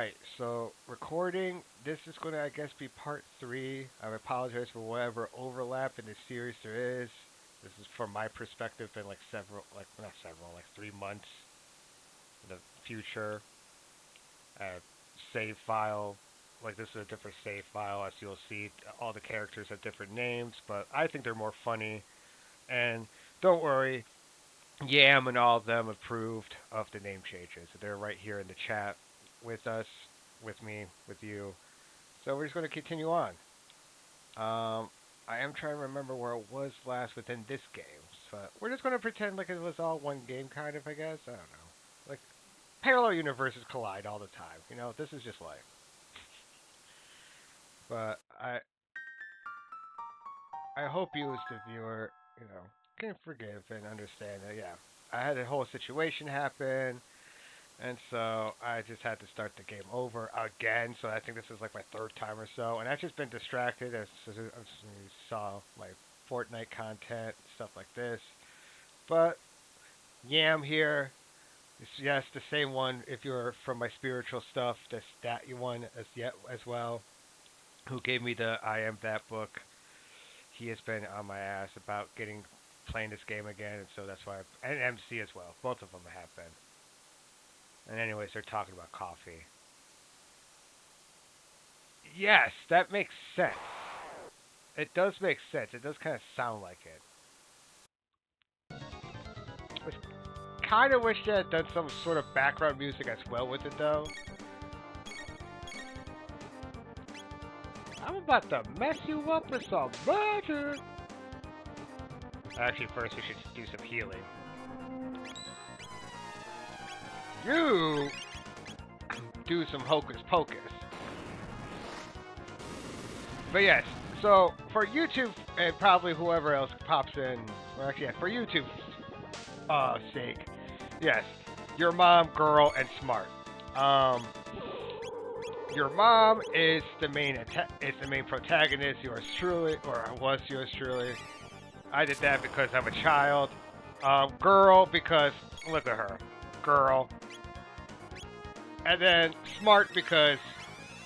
Alright, so recording. This is going to, I guess, be part 3. I apologize for whatever overlap in the series there is. This is from my perspective, been like several, like not several, like 3 months in the future. Save file. Like this is a different save file, as you'll see. All the characters have different names, but I think they're more funny. And don't worry, Yam and all of them approved of the name changes. They're right here in the chat with us, with me, with you. So we're just going to continue on. I am trying to remember where it was last within this game. So we're just going to pretend like it was all one game, kind of, I guess. I don't know. Like, parallel universes collide all the time. You know, this is just life. But I hope you, as the viewer, can forgive and understand that, yeah, I had a whole situation happen. And so I just had to start the game over again. So I think this is like my third time or so. And I've just been distracted as you saw my Fortnite content, stuff like this. But Yam here. Yes, the same one. If you're from my spiritual stuff, that one as well. Who gave me the I Am That book? He has been on my ass about playing this game again, and so that's why. And MC as well. Both of them have been. And anyways, they're talking about coffee. Yes, that makes sense. It does make sense. It does kind of sound like it. I kind of wish they had done some sort of background music as well with it, though. I'm about to mess you up with some magic. Actually, first we should do some healing. You do some hocus pocus. But yes, so for YouTube and probably whoever else pops in, or actually, yeah, for YouTube sake, yes, your mom, girl, and smart. Your mom is the main protagonist. Yours truly, or was yours truly. I did that because I'm a child. Girl, because look at her, girl. And then smart because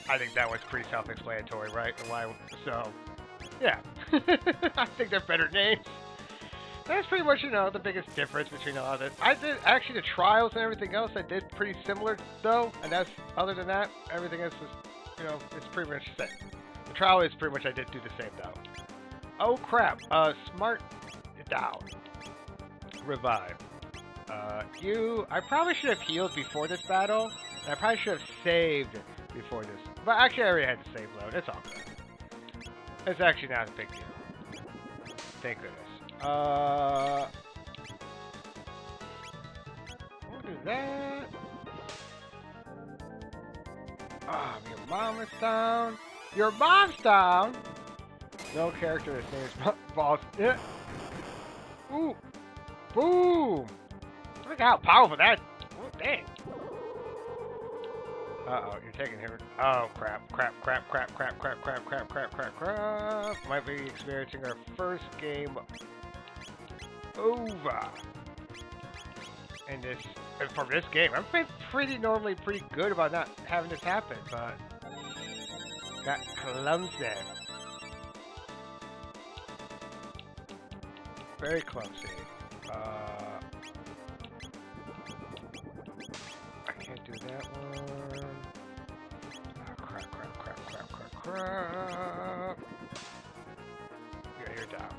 I think that was pretty self-explanatory, right? Why? So, yeah, I think they're better names. That's pretty much, the biggest difference between all of this. I did, actually, the trials and everything else, I did pretty similar, though. And that's, other than that, everything else was, it's pretty much the same. The trial is pretty much, I did do the same, though. Oh, crap. Smart down. Revive. I probably should have healed before this battle. And I probably should have saved before this. But actually, I already had the save load. It's all good. It's actually not a big deal. Thank goodness. We'll do that. Your mom is down. Your mom's down. No character. His name is Boss. Yeah. Ooh. Boom. Look how powerful that. Oh, dang. Uh-oh, you're taking him. Oh, crap. Might be experiencing our first game over. And from this game, I've been normally pretty good about not having this happen, but got clumsy. Very clumsy. I can't do that one. Oh, crap. Yeah, you're down.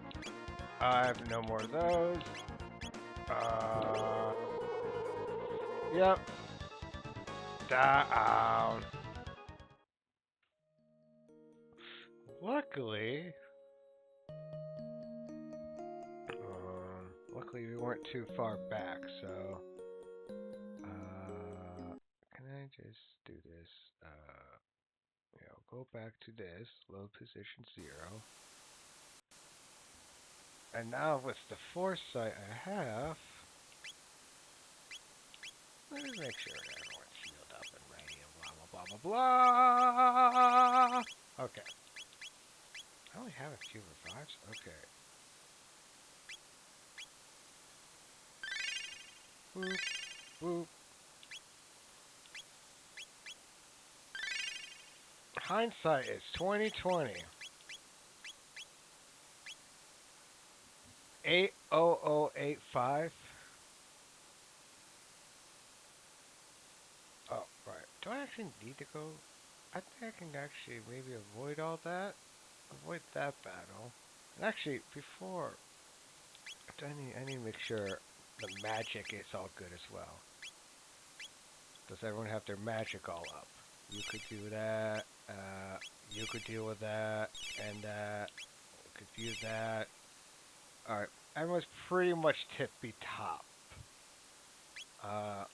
I have no more of those. Yep. Down. Luckily, we weren't too far back, so can I just do this? Go back to this, load position 0. And now with the foresight I have, let me make sure that everyone's healed up and ready and blah, blah, blah, blah, blah. Okay. I only have a few revives? Okay. Boop, boop. hindsight is 2020. 80085. Oh, right. Do I actually need to go? I think I can actually maybe avoid all that. Avoid that battle. And actually, before, I need to make sure the magic is all good as well. Does everyone have their magic all up? You could do that. You could deal with that and that. You could use that. All right. Everyone's pretty much tippy top. I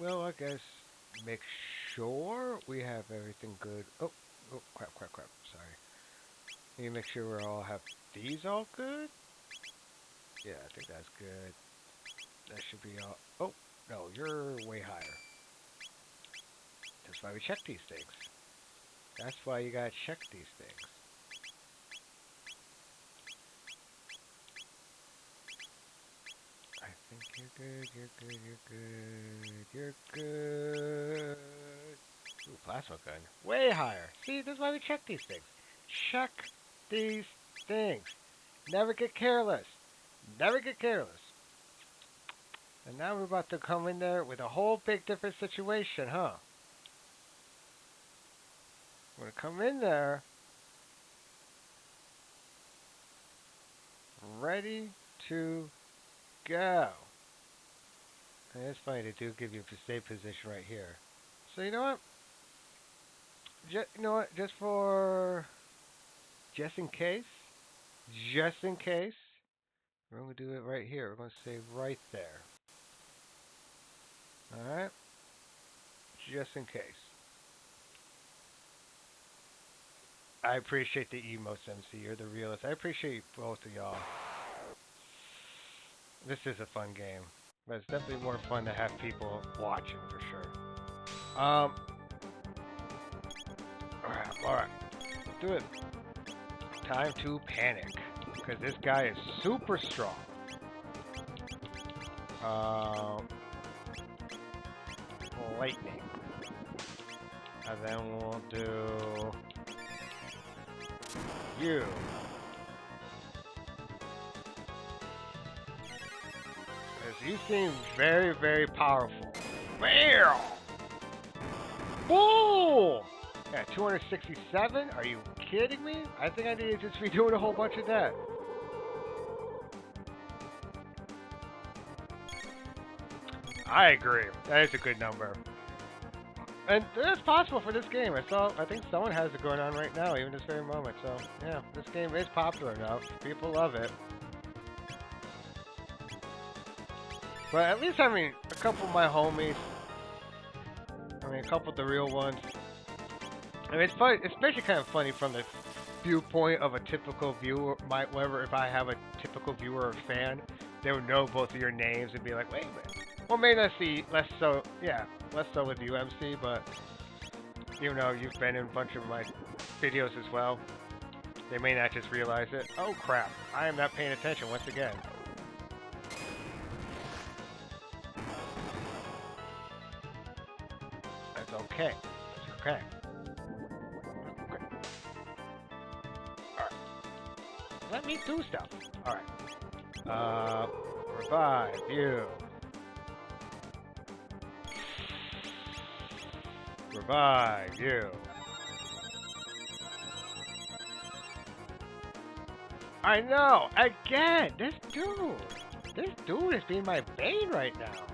will, I guess, make sure we have everything good. Oh, crap. Sorry. Need to make sure we all have these all good. Yeah, I think that's good. That should be all. Oh, no, you're way higher. That's why we check these things. That's why you gotta check these things. I think you're good. Ooh, plasma gun. Way higher. See, that's why we check these things. Check these things. Never get careless. Never get careless. And now we're about to come in there with a whole big different situation, huh? We're gonna come in there ready to go. And it's funny, they do give you a safe position right here. So you know what? Just in case, we're gonna do it right here. We're gonna say right there. All right. Just in case. I appreciate the emotes, MC. You're the realest. I appreciate both of y'all. This is a fun game. But it's definitely more fun to have people watching for sure. Alright. Let's do it. Time to panic. Because this guy is super strong. Lightning. And then we'll do you. Because you seem very, very powerful. Bam! Boom! Yeah, 267? Are you kidding me? I think I need to just be doing a whole bunch of that. I agree. That is a good number. And it's possible for this game. I think someone has it going on right now, even this very moment. So, yeah, this game is popular enough. People love it. But at least, a couple of my homies. A couple of the real ones. It's funny. It's especially kind of funny from the viewpoint of a typical viewer. If I have a typical viewer or fan, they would know both of your names and be like, wait a minute. Well, maybe less so with you, MC, but even though you've been in a bunch of my videos as well, they may not just realize it. Oh crap, I am not paying attention once again. That's okay. It's okay. Alright. Let me do stuff. Alright. Revive you. Revive you. I know. Again, this dude is being my bane right now.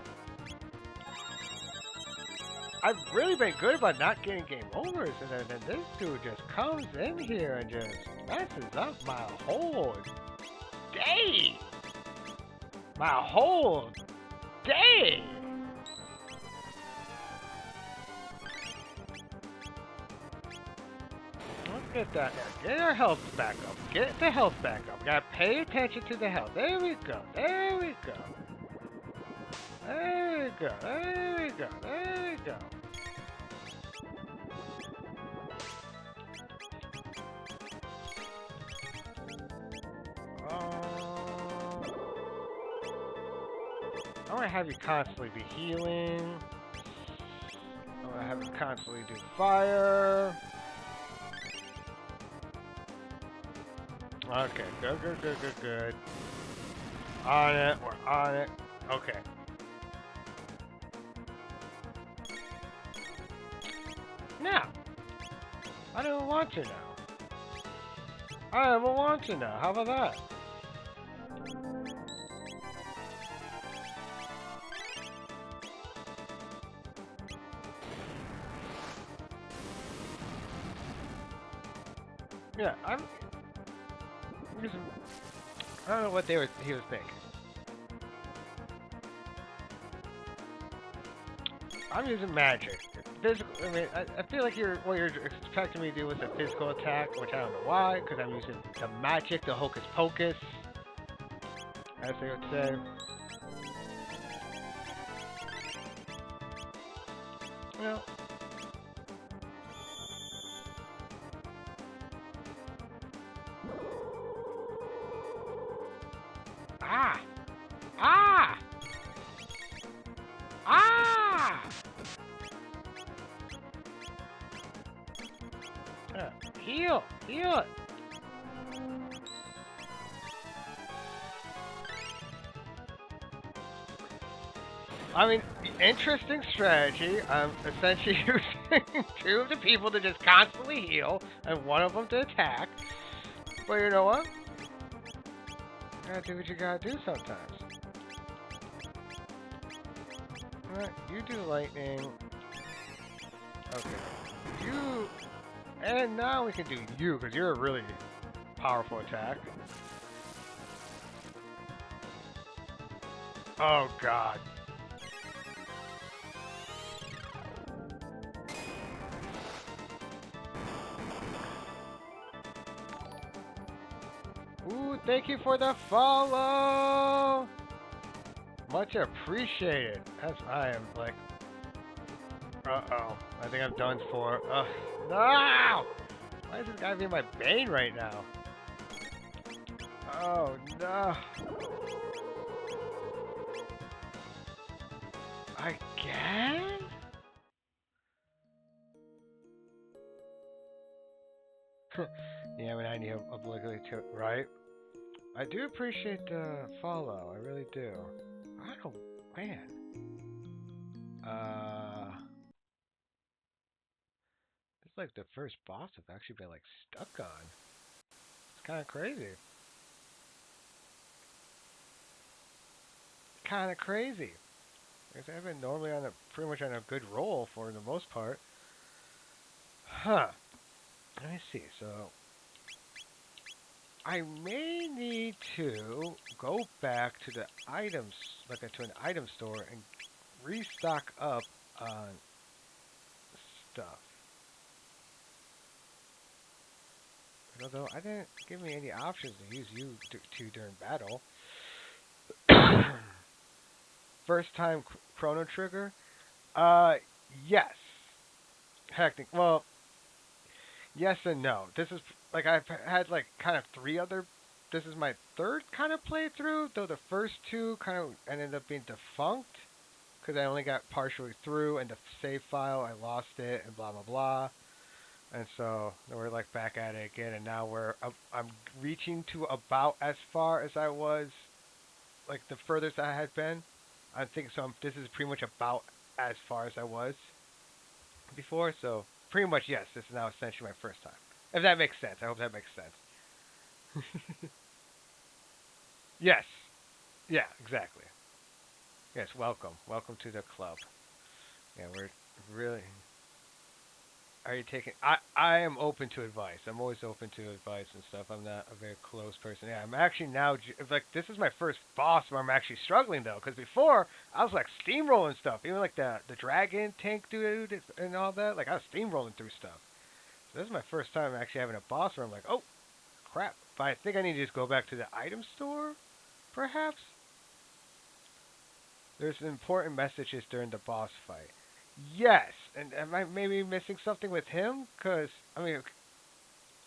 I've really been good about not getting game overs, and then this dude just comes in here and just messes up my whole day. My whole day. Get that. Get our health back up. Get the health back up. Gotta pay attention to the health. There we go. There we go. There we go. There we go. There we go. I want to have you constantly be healing. I want to have you constantly do fire. Okay, good, good, good, good, good. On it, we're on it. Okay. Now, I don't want to now. I don't want to now. How about that? Yeah, I'm using. I don't know what he was thinking. I'm using magic. Physical. I mean, I feel like what you're expecting me to do was a physical attack, which I don't know why, because I'm using the magic, the hocus pocus, as they would say. You know. Ah! Ah! Ah! Heal! Heal it! I mean, interesting strategy. I'm essentially using two of the people to just constantly heal, and one of them to attack. But you know what? You gotta do what you gotta do sometimes. Alright, you do lightning. Okay. You... And now we can do you, because you're a really powerful attack. Oh, God. Ooh, thank you for the follow! Much appreciated. As I am like... Uh-oh. I think I'm done for. No! Why is this guy being my bane right now? Oh, no. Again? Yeah, I mean, I need obligatory to, right? I do appreciate the follow. I really do. I don't, man. It's like the first boss I've actually been like stuck on. It's kind of crazy. Kind of crazy. Because I've been normally on a pretty much on a good roll for the most part. Huh. Let me see. So I may need to go back to the items, like to an item store, and restock up on stuff. Although I didn't give me any options to use you two during battle. First time Chrono Trigger? Uh, yes. Hectic. Well, yes and no. This is like I've had like kind of three other. This is my third kind of playthrough, though the first two kind of ended up being defunct because I only got partially through, and the save file I lost it, and blah blah blah. And so we're like back at it again, and now I'm reaching to about as far as I was, like the furthest I had been. I think so. This is pretty much about as far as I was before. So pretty much yes, this is now essentially my first time. If that makes sense, I hope that makes sense. Yes. Yeah. Exactly. Yes. Welcome. Welcome to the club. Yeah. We're really. Are you taking? I am open to advice. I'm always open to advice and stuff. I'm not a very close person. Yeah, I'm actually now like this is my first boss where I'm actually struggling though, because before I was like steamrolling stuff, even like the dragon tank dude and all that. Like I was steamrolling through stuff. So this is my first time actually having a boss where I'm like, oh crap. But I think I need to just go back to the item store, perhaps. There's important messages during the boss fight. Yes, and am I maybe missing something with him? Because I mean,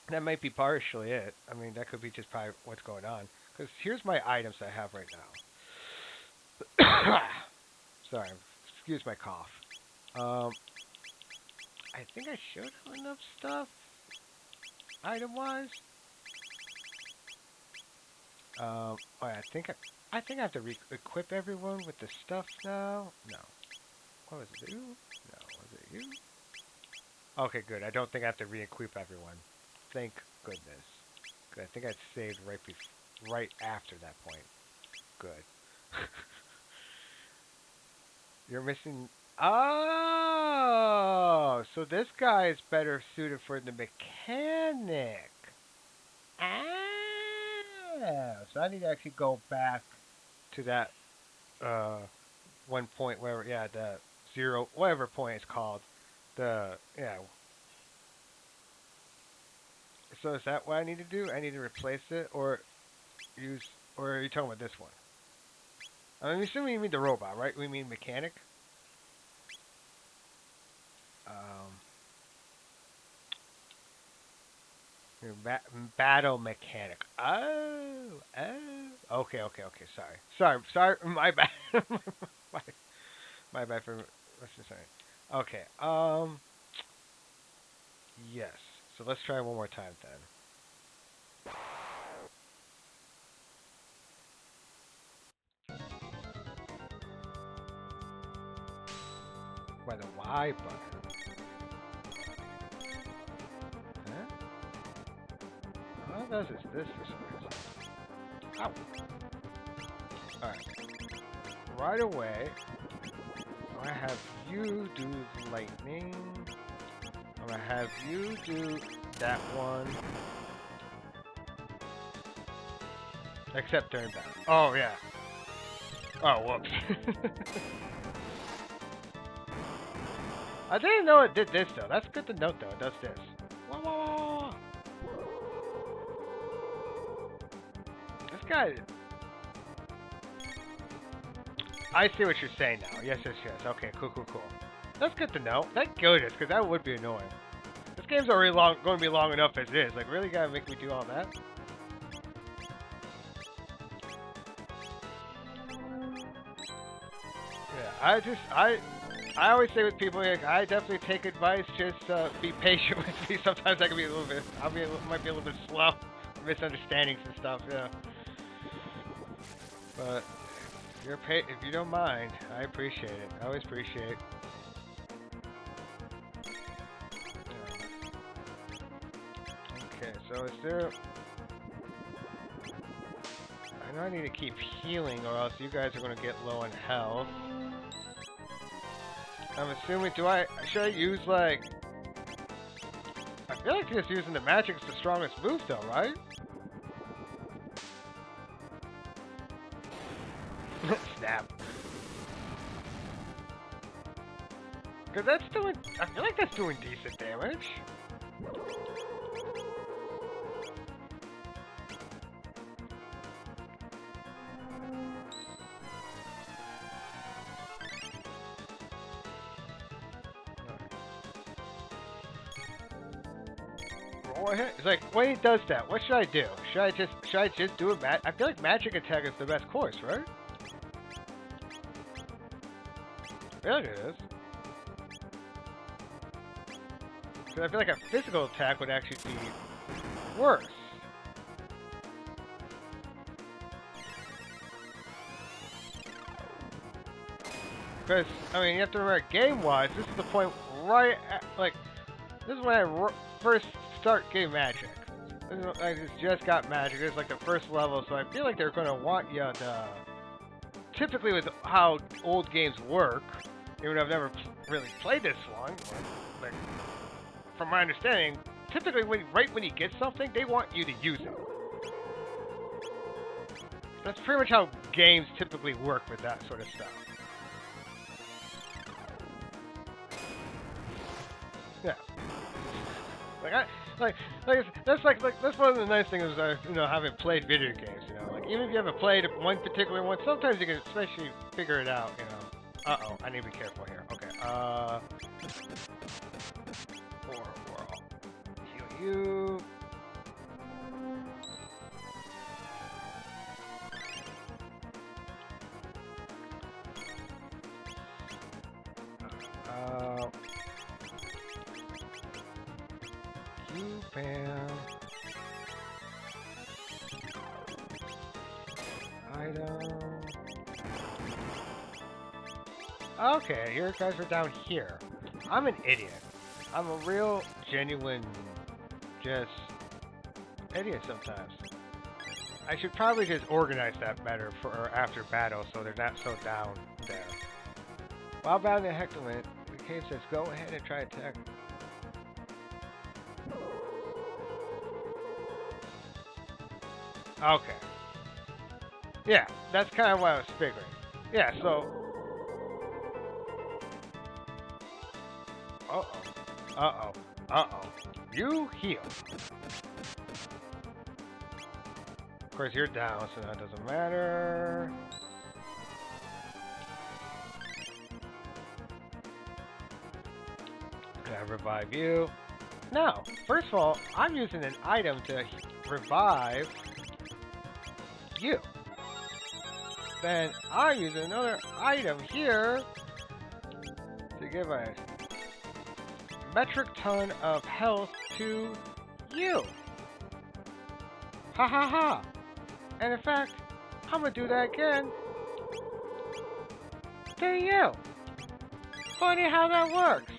that might be partially it. I mean, that could be just probably what's going on. Because here's my items I have right now. Sorry, excuse my cough. Um, I think I showed enough stuff, item-wise. Oh yeah, I think I have to equip everyone with the stuff now. No. What was it? You? No. Was it you? Okay, good. I don't think I have to re-equip everyone. Thank goodness. Good. I think I saved right after that point. Good. You're missing. Oh, so this guy is better suited for the mechanic. Ah, so I need to actually go back to that uh one point where yeah the zero whatever point it's called the yeah. So is that what I need to do? I need to replace it or use or are you talking about this one? I'm assuming you mean the robot, right? We mean mechanic. Um, Ba- battle mechanic. Oh. Okay, okay, okay. Sorry. My bad. my, my bad for what's this saying? Okay. Yes. So let's try one more time then. By the Y button. Huh? All it does is this for some reason. Ow. All right. Right away, I have you do lightning. I'm gonna have you do that one. Except during battle. Oh yeah. Oh whoops. I didn't know it did this though. That's good to note though. It does this. Wah, wah, wah, wah. This guy. I see what you're saying now. Yes. Okay. Cool. That's good to know. Thank goodness, because that would be annoying. This game's already going to be long enough as is. Like, really gotta make me do all that? Yeah. I always say with people, like, I definitely take advice. Just be patient with me. Sometimes I can be a little bit. Might be a little bit slow, misunderstandings and stuff. Yeah. But if you don't mind, I appreciate it. I always appreciate. Okay, so is there? I know I need to keep healing, or else you guys are gonna get low on health. I'm assuming. Should I use like? I feel like just using the magic is the strongest move, though, right? Snap. Because that's doing. I feel like that's doing decent damage. It's like when he does that, what should I do? Should I just do it? I feel like magic attack is the best course, right? Yeah, it is. Because I feel like a physical attack would actually be worse. Because, I mean, you have to remember, game-wise, this is the point right at, like, this is when I first start getting magic. I just got magic. This is like the first level, so I feel like they're going to want you to... Typically with how old games work, even though I've never really played this one, like, from my understanding, typically right when you get something, they want you to use it. That's pretty much how games typically work with that sort of stuff. Yeah. That's one of the nice things is having played video games. Like even if you haven't played one particular one, sometimes you can especially figure it out. I need to be careful here. Okay. World. Heal you. You bam. item. Okay, you guys are down here. I'm an idiot. I'm a real, genuine, just idiot sometimes. I should probably just organize that better for after battle so they're not so down there. While battling the Hectorman, the cave says go ahead and try attack. Okay. Yeah, that's kind of what I was figuring. Yeah, so... Uh-oh. Uh-oh. Uh-oh. You heal. Of course, you're down, so that doesn't matter. Can I revive you? No. First of all, I'm using an item to revive you. Then I'm using another item here to give a metric ton of health to you. Ha ha ha. And in fact, I'm gonna do that again to you. Funny how that works.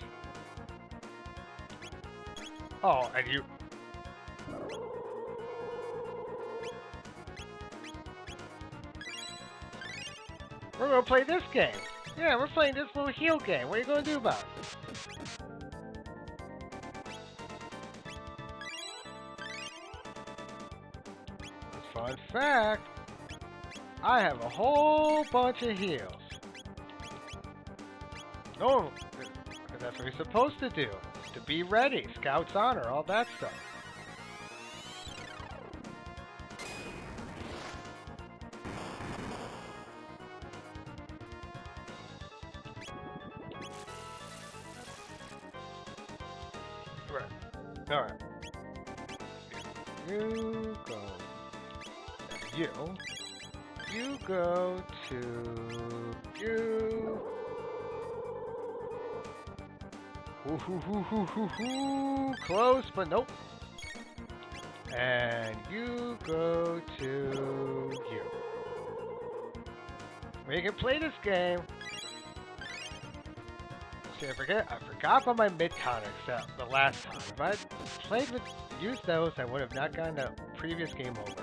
Oh, and you... We're gonna play this game. Yeah, we're playing this little heal game. What are you gonna do about it? Fun fact, I have a whole bunch of heals. No, because that's what you're supposed to do. To be ready, Scout's honor, all that stuff. Right. Alright. You go. You go to you. Ooh, hoo, hoo, hoo, hoo, hoo. Close, but nope. And you go to you. We can play this game. See, I forgot about my mid-tonics the last time. If I played with, used those, I would have not gotten the previous game over.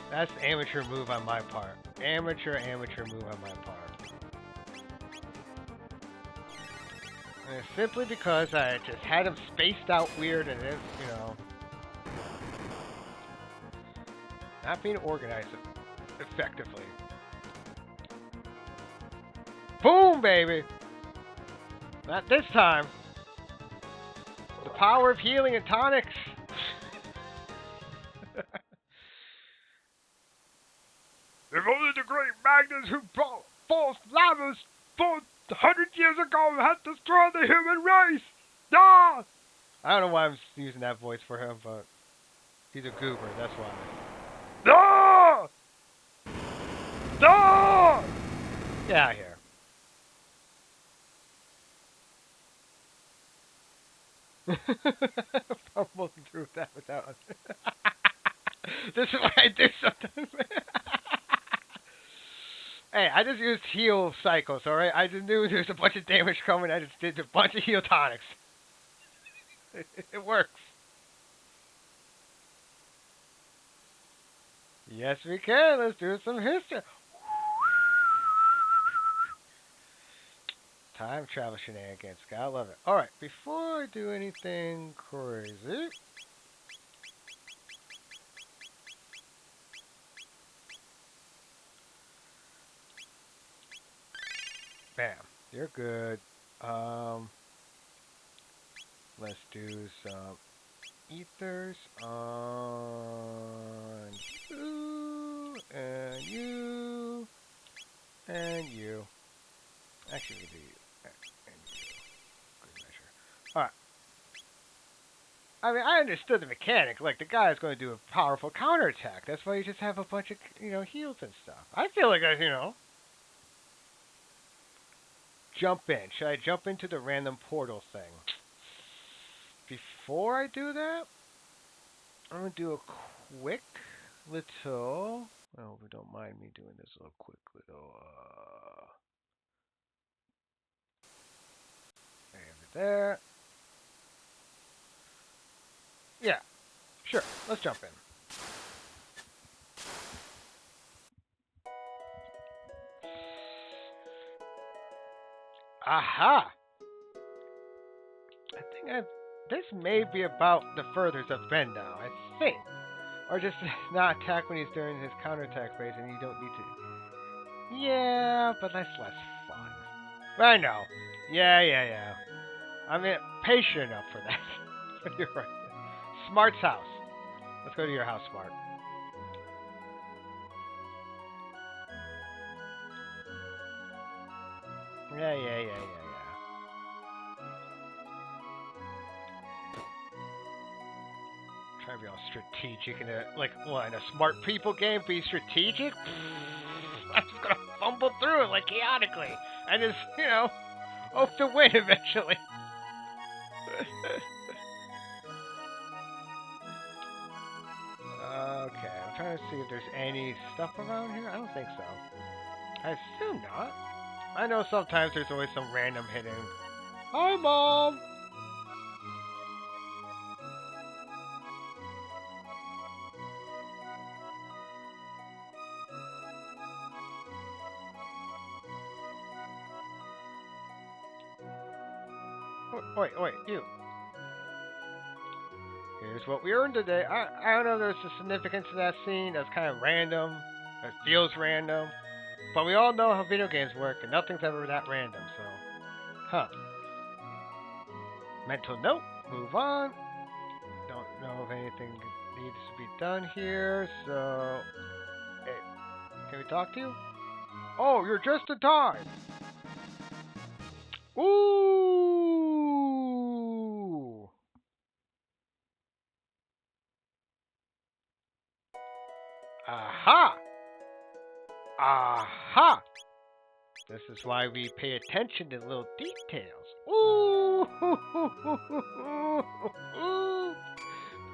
That's amateur move on my part. Amateur move on my part. And it's simply because I just had them spaced out weird and it's, you know, not being organized effectively. Boom, baby! Not this time. The power of healing and tonics. If only the great Magnus who brought false lavas 400 years ago had destroyed the human race! Ah! I don't know why I'm using that voice for him, but he's a goober, that's why. Ah! Ah! Get out of here. I'm looking through that without. This is what I do sometimes. Hey, I just used heal cycles, alright? I just knew there was a bunch of damage coming, I just did a bunch of heal tonics. It works. Yes, we can. Let's do some history. Time travel shenanigans. Gotta love it. Alright, before I do anything crazy... Bam. You're good. Let's do some ethers on you, and you, and you. Actually, we'll do you, and you. Good measure. Alright. I mean, I understood the mechanic. Like, the guy is going to do a powerful counterattack. That's why you just have a bunch of, you know, heals and stuff. I feel like I, you know... Jump in. Should I jump into the random portal thing? Before I do that, I'm going to do a quick little... Well, if you don't mind me doing this little quick little, over there. Yeah, sure. Let's jump in. Aha! I think this may be about the furthest I've been now, I think. Or just not attack when he's during his counterattack phase and you don't need to. Yeah, but that's less fun. But I know. Yeah. I'm patient enough for that. You're right. Smart's house. Let's go to your house, Smart. Yeah. Trying to be all strategic in a in a smart people game. Be strategic. I'm just gonna fumble through it chaotically, and just hope to win eventually. Okay, I'm trying to see if there's any stuff around here. I don't think so. I assume not. I know sometimes there's always some random hidden. Hi, Mom. Wait, you. Here's what we earned today. I don't know if there's a significance to that scene. That's kind of random. It feels random. But we all know how video games work, and nothing's ever that random, so. Huh. Mental note. Move on. Don't know if anything needs to be done here, so. Hey, can we talk to you? Oh, you're just in time. Ooh. Aha. Aha. This is why we pay attention to little details. Ooh.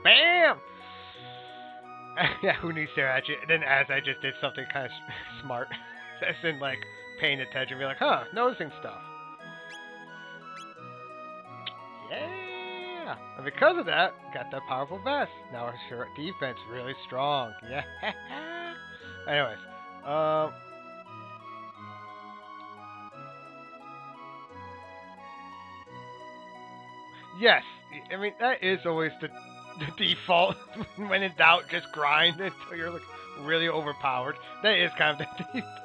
Bam. Yeah, who needs to actually? Then as I just did something kind of smart, as in paying attention, be like, huh, noticing stuff. Yeah, and because of that, got that powerful vest. Now our short defense really strong. Yeah. Anyways, yes. I mean that is always the default. When in doubt, just grind until you're really overpowered. That is kind of the default.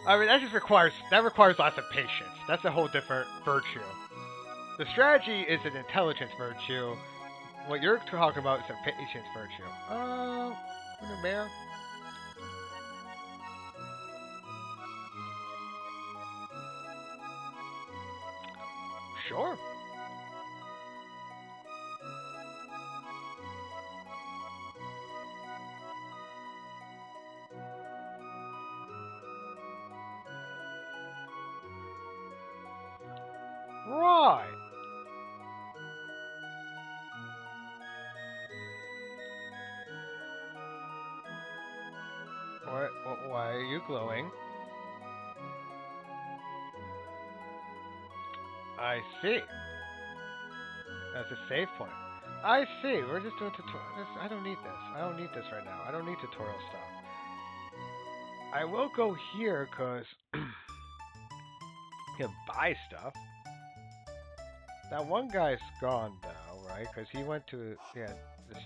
I mean, that requires lots of patience. That's a whole different virtue. The strategy is an intelligence virtue. What you're talking about is a patience virtue. The mayor. Sure. Right. Why are you glowing? I see. That's a save point. I see. We're just doing tutorial. I don't need this. I don't need this right now. I don't need tutorial stuff. I will go here because you can buy stuff. That one guy's gone now, right? Because he went to the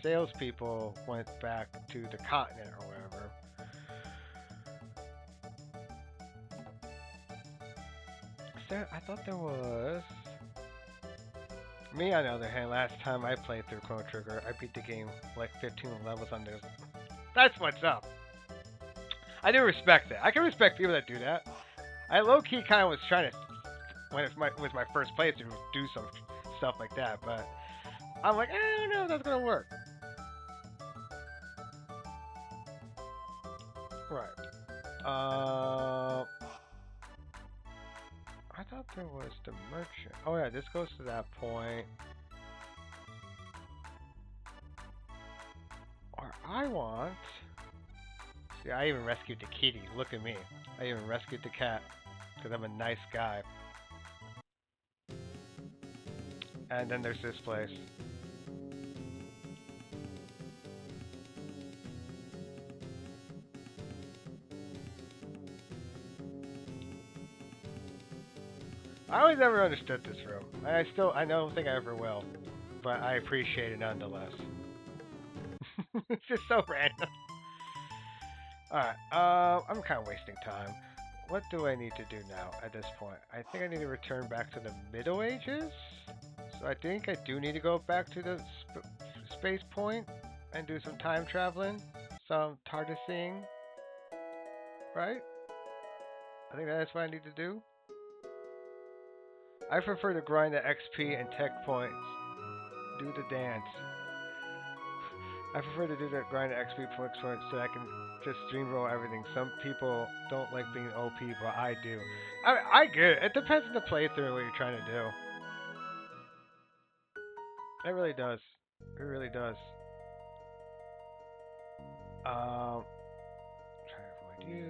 salespeople went back to the continent or whatever. I thought there was. Me, on the other hand, last time I played through Chrono Trigger, I beat the game 15 levels under. That's what's up. I do respect that. I can respect people that do that. I low key kind of was trying to, when it was my first playthrough, do some stuff like that, but I'm like, I don't know if that's gonna work. Right. I thought there was the merchant. Oh yeah, this goes to that point. I want... See, I even rescued the kitty. Look at me. I even rescued the cat. Because I'm a nice guy. And then there's this place. I always never understood this room. I don't think I ever will. But I appreciate it nonetheless. It's just so random. Alright, I'm kind of wasting time. What do I need to do now at this point? I think I need to return back to the Middle Ages? So I think I do need to go back to the space point and do some time traveling, some TARDISing, right? I think that's what I need to do. I prefer to grind the XP and tech points. Do the dance. I prefer to do the grind the XP points so that I can just stream roll everything. Some people don't like being OP, but I do. I get it. It depends on the playthrough and what you're trying to do. It really does. It really does. Trying to avoid you.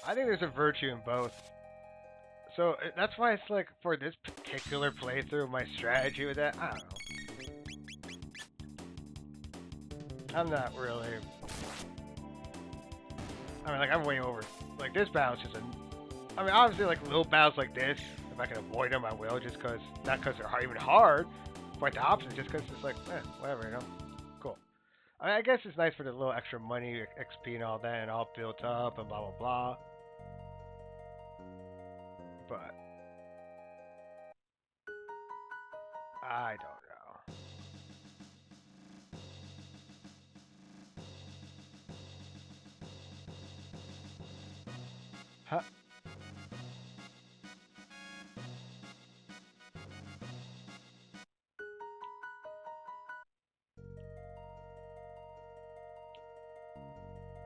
I think there's a virtue in both. So that's why it's like for this particular playthrough, my strategy with that, I don't know. I'm not really. I mean, like I'm way over. Like this battle's just a. I mean, obviously, like little battles like this, if I can avoid them, I will. Just cause, not cause they're even hard, but the opposite, just cause it's like, whatever, you know. Cool. I mean, I guess it's nice for the little extra money, XP, and all that, and all built up and blah blah blah. But I don't know. Huh?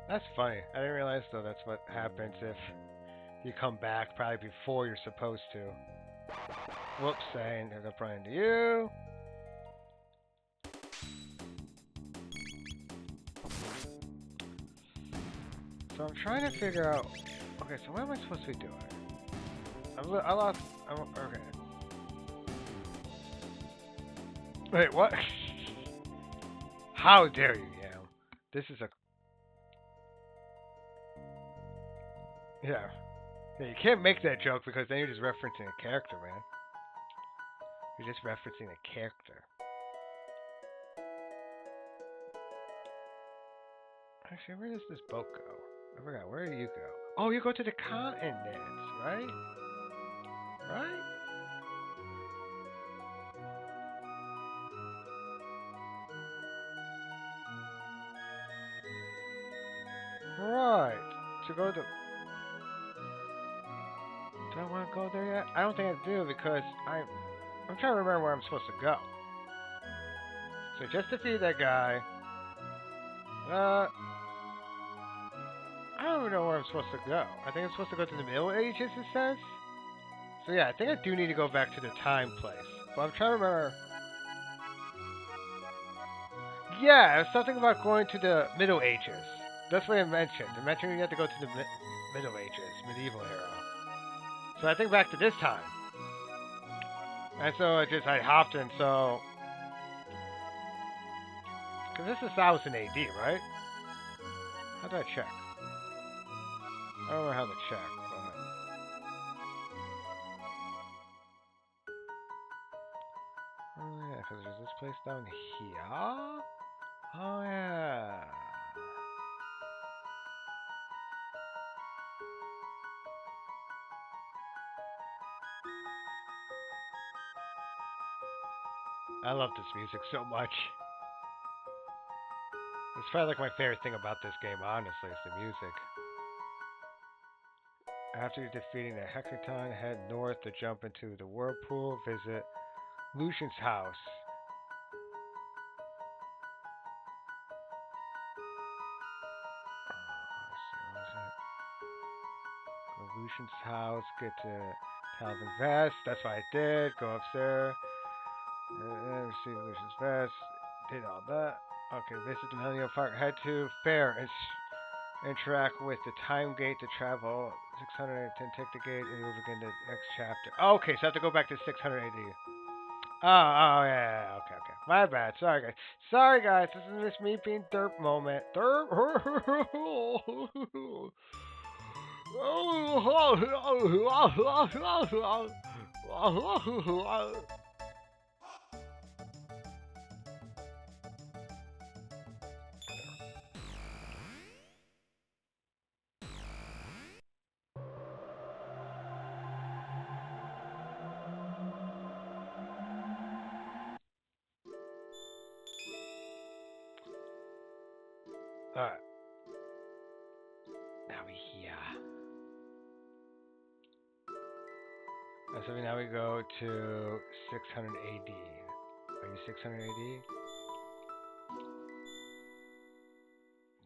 That's funny. I didn't realize though that's what happens if you come back probably before you're supposed to. Whoops, saying there's a problem to you. So I'm trying to figure out. Okay, so what am I supposed to be doing? I lost. Okay. Wait, what? How dare you, Yam? This is a. Yeah. Yeah, you can't make that joke because then you're just referencing a character, man. You're just referencing a character. Actually, where does this boat go? I forgot. Where do you go? Oh, you go to the continents, right? Right? Right. To go to. Do I want to go there yet? I don't think I do because I'm trying to remember where I'm supposed to go. So just defeat that guy. I don't even know where I'm supposed to go. I think I'm supposed to go to the Middle Ages, it says. So yeah, I think I do need to go back to the time place. But I'm trying to remember. Yeah, it was something about going to the Middle Ages. That's what it mentioned. It mentioned you had to go to the Middle Ages, medieval era. So I think back to this time. And so I hopped in, so. Because this is 1000 AD, right? How do I check? I don't know how to check, but. Oh, yeah, because there's this place down here. Oh, yeah. I love this music so much. It's probably like my favorite thing about this game, honestly, is the music. After defeating the Hecaton, head north to jump into the whirlpool, visit Lucian's house. Go to Lucian's house, get to Talvin Vest, that's what I did, go upstairs, receive Lucian's Vest, Did all that. Okay, visit the Millennium Park. Head to Fair and interact with the time gate to travel 610. Take the gate and you'll begin the next chapter. Okay, so I have to go back to 600 AD. Oh, yeah, okay, okay. My bad. Sorry, guys. Sorry, guys. This is just me being derp moment. Derp. Alright. Now we here. So now we go to 600 AD. Are you 600 AD?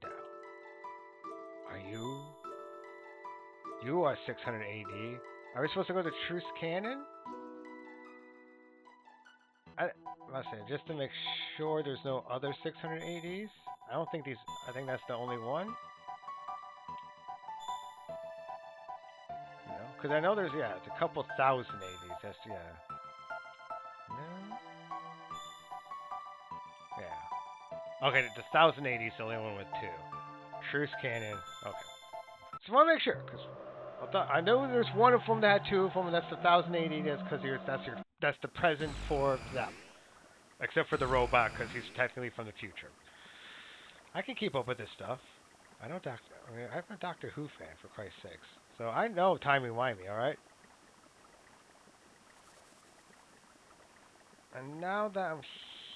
No. Are you? You are 600 AD. Are we supposed to go to Truce Cannon? Let's see, just to make sure there's no other 600 ADs. I don't think these. I think that's the only one. No, because I know there's it's a couple thousand ADs. That's No. Yeah. Okay, the 1000 ADs is the only one with 2. Truce Cannon. Okay. Just want to make sure because I know there's one of them that had 2 of them, and that's the 1000 AD. That's because that's the present for them. Except for the robot, because he's technically from the future. I can keep up with this stuff. I'm a Doctor Who fan, for Christ's sakes. So I know timey-wimey, alright? And now that I'm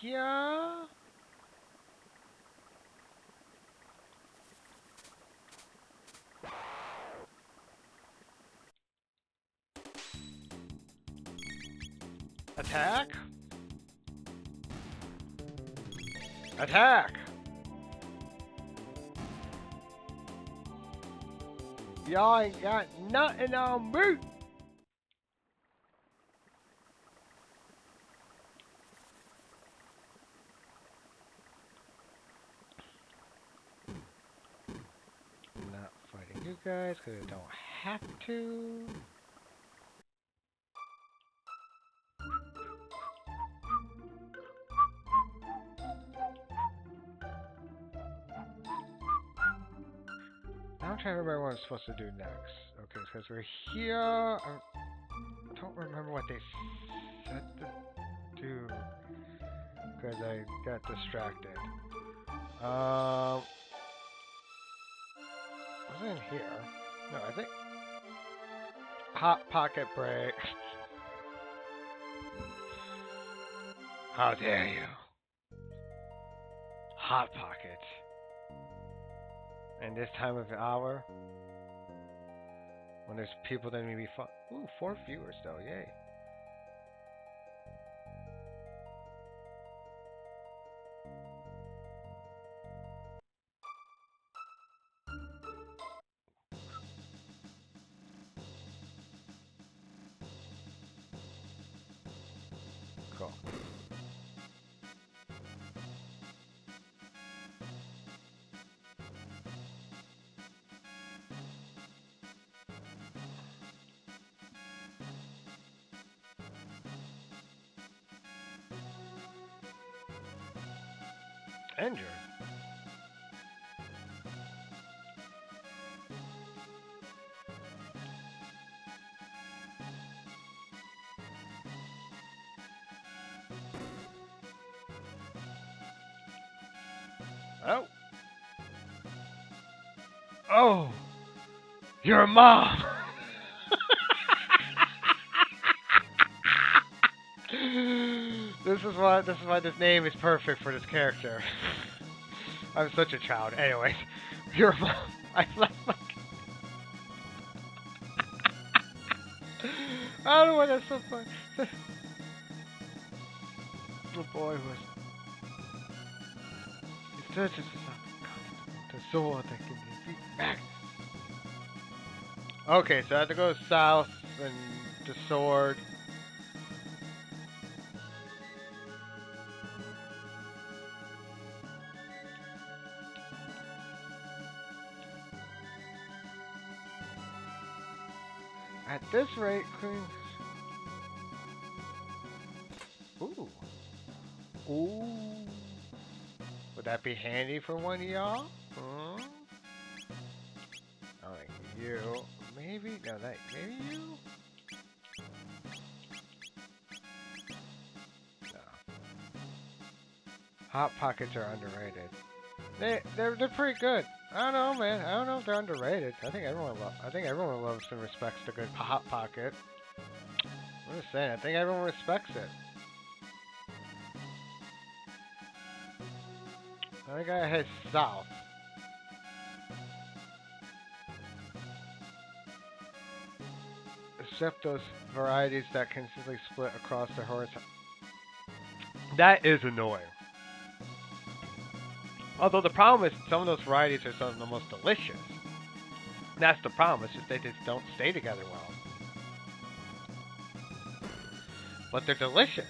here... Attack? Attack! Y'all ain't got nothing on me! I'm not fighting you guys because I don't have to. I'm trying to remember what I'm supposed to do next. Okay, because we're here. I don't remember what they said to do. Because I got distracted. Was it in here? No, I think... Hot pocket break. How dare you. Hot pocket. And this time of the hour, when there's people that may be fun. Ooh, 4 viewers though, yay. Cool. Injured? Oh. Oh. Your mom. This is why this name is perfect for this character. I'm such a child. Anyways, your mom. I left my. I don't know why that's so funny. The boy was. He searches the sword that can defeat back. Okay, so I have to go south and the sword. At this rate, Queen. Ooh. Ooh. Would that be handy for one of y'all? Hmm? I like you. Maybe? No, that. Maybe you? No. Hot Pockets are underrated. They're pretty good. I don't know, man. I don't know if they're underrated. I think everyone loves and respects the good Hot Pocket. I'm just saying. I think everyone respects it. I gotta head south. Except those varieties that consistently split across the horizon. That is annoying. Although the problem is some of those varieties are some of the most delicious. That's the problem. It's just they just don't stay together well. But they're delicious.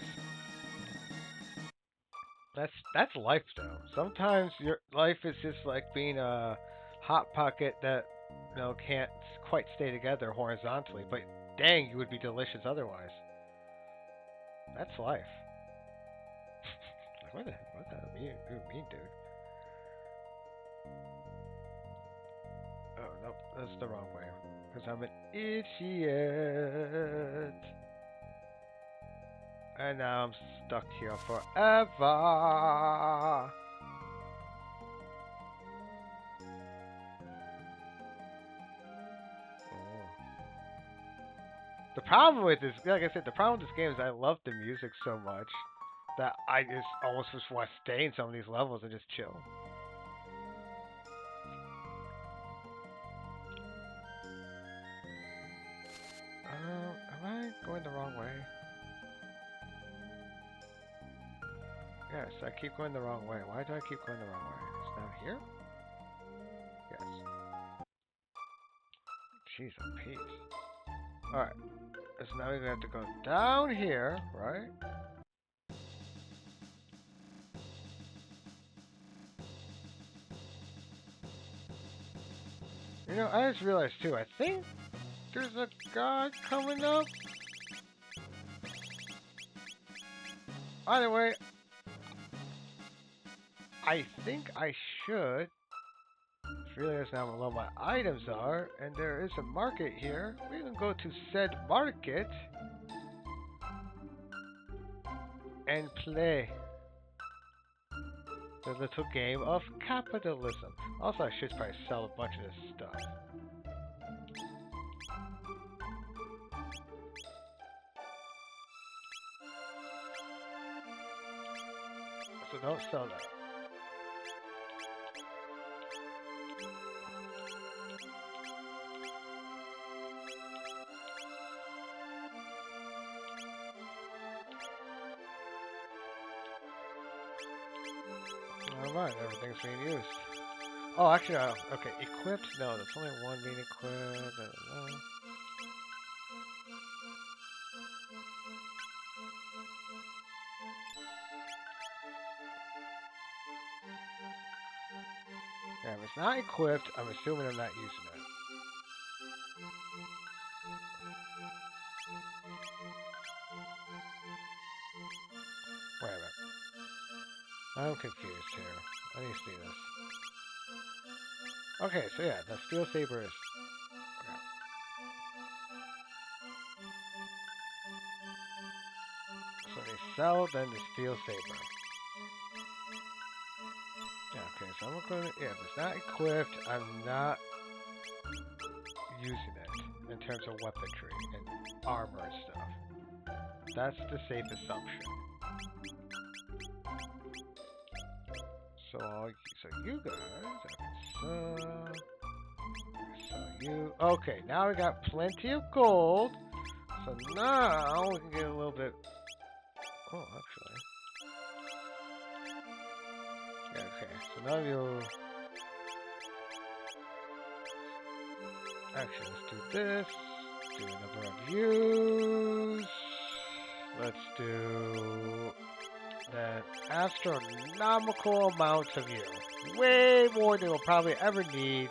That's life though. Sometimes your life is just like being a hot pocket that can't quite stay together horizontally. But dang, you would be delicious otherwise. That's life. Like, what the mean, dude? Oh no, that's the wrong way. Because I'm an idiot. And now I'm stuck here forever. The problem with this, like I said, the problem with this game is I love the music so much that I just almost just want to stay in some of these levels and just chill. Am I going the wrong way? Yes, I keep going the wrong way. Why do I keep going the wrong way? It's down here? Yes. Jeez, oh Pete. Alright. So now we're going to have to go down here, right? I just realized too, I think there's a god coming up. Either way, I think I should realize now how low my items are, and there is a market here. We can go to said market and play the little game of capitalism. Also, I should probably sell a bunch of this stuff. So don't sell that. Alright, everything's being used. Oh, actually, okay, equipped? No, there's only one being equipped. Yeah, if it's not equipped, I'm assuming I'm not using it. Wait a minute. I'm confused here. I need to see this. Okay, so yeah, the steel saber is... Okay. So they sell, then the steel saber. Yeah, okay, so I'm going to... Yeah, if it's not equipped, I'm not using it in terms of weaponry and armor and stuff. That's the safe assumption. So you guys, so you, okay, now we got plenty of gold, so now we can get a little bit, oh, actually, yeah, okay, so now actually, let's do this, do a number of views, let's do that astronomical amounts of you. Way more than we'll probably ever need.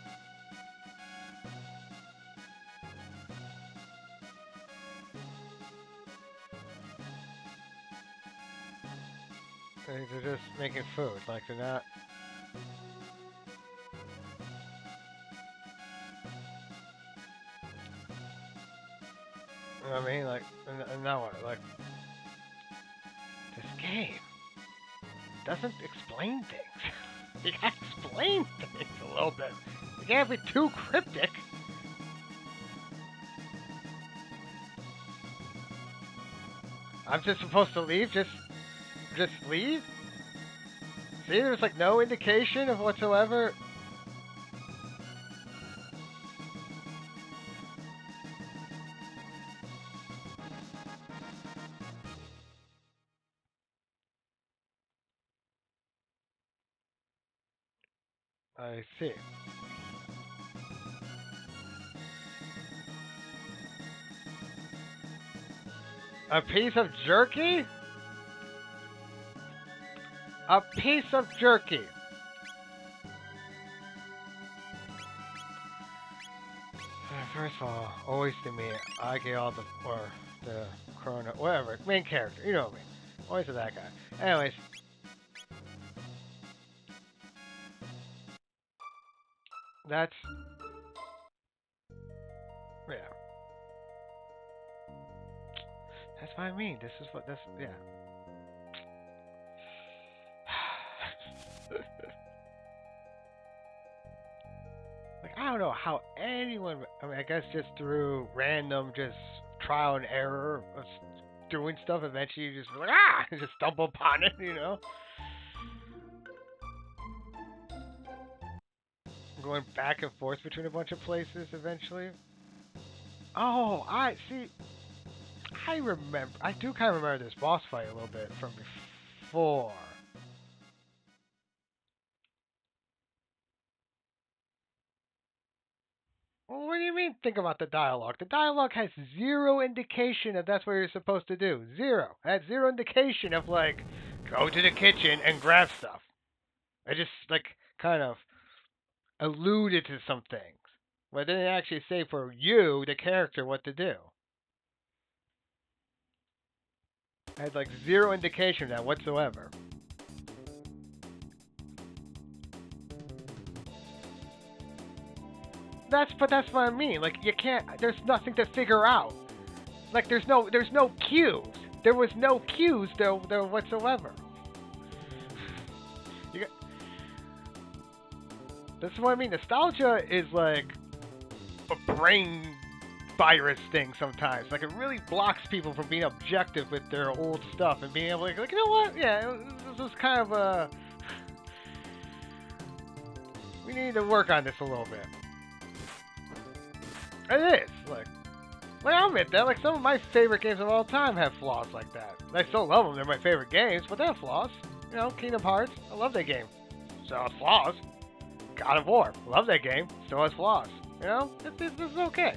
They're just making food. Like, they're not... You know what I mean? Like, and now what? Like, this game doesn't explain things. You gotta explain things a little bit. You can't be too cryptic. I'm just supposed to leave? Just leave? See, there's like no indication of whatsoever. I see. A piece of jerky? A piece of jerky. First of all, always to me, I get all the Chrono, whatever, main character, you know me. Always to that guy. Anyways. That's, yeah. That's what I mean. This is what, yeah. Like, I don't know how anyone, I mean, I guess just through random, just trial and error of doing stuff, eventually you just like, just stumble upon it, you know? Going back and forth between a bunch of places eventually. Oh, I see. I remember. I do kind of remember this boss fight a little bit from before. Well, what do you mean think about the dialogue? The dialogue has zero indication that that's what you're supposed to do. Zero. It has zero indication of, like, go to the kitchen and grab stuff. I just, like, kind of alluded to some things. But didn't actually say for you, the character, what to do. I had, like, zero indication of that whatsoever. But that's what I mean. Like, you can't. There's nothing to figure out. Like, there's no cues. There was no cues there whatsoever. That's what I mean. Nostalgia is like a brain virus thing sometimes. Like, it really blocks people from being objective with their old stuff and being able to, like, you know what? Yeah, this is kind of a. We need to work on this a little bit. It is, like, I'll admit that, like, some of my favorite games of all time have flaws like that. I still love them, they're my favorite games, but they have flaws. You know, Kingdom Hearts, I love that game. Still has flaws. God of War, love that game, still has flaws. You know, this is okay.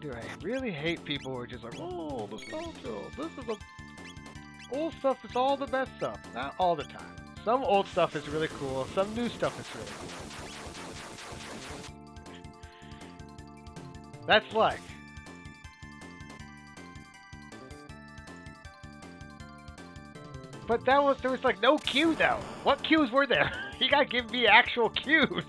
I really hate people who are just like, oh, nostalgia, this is the old stuff is all the best stuff. Not all the time. Some old stuff is really cool. Some new stuff is really cool. That's like. But there was like no cue though. What cues were there? You gotta give me actual cues.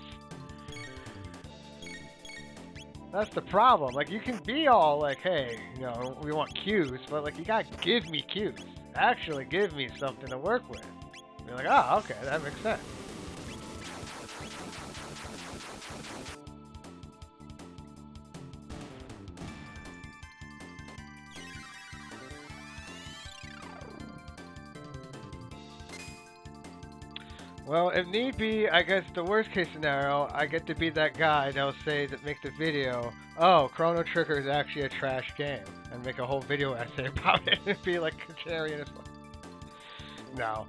That's the problem. Like, you can be all like, hey, you know, we want cues, but like, you gotta give me cues. Actually give me something to work with. You're like, oh, okay, that makes sense. Well, if need be, I guess the worst case scenario, I get to be that guy that'll say that make the video, oh, Chrono Trigger is actually a trash game, and make a whole video essay about it and be like contrarian as well. No,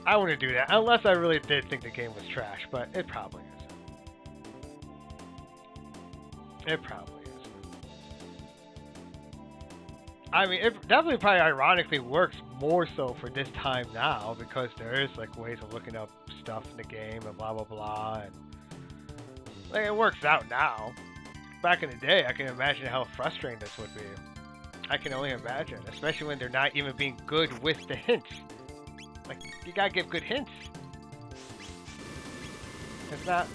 I wouldn't do that unless I really did think the game was trash, but it probably isn't. It probably isn't. I mean, it definitely probably ironically works more so for this time now because there is like ways of looking up stuff in the game and blah blah blah, and like it works out now. back in the day, I can imagine how frustrating this would be. I can only imagine, especially when they're not even being good with the hints. Like, you gotta give good hints. It's not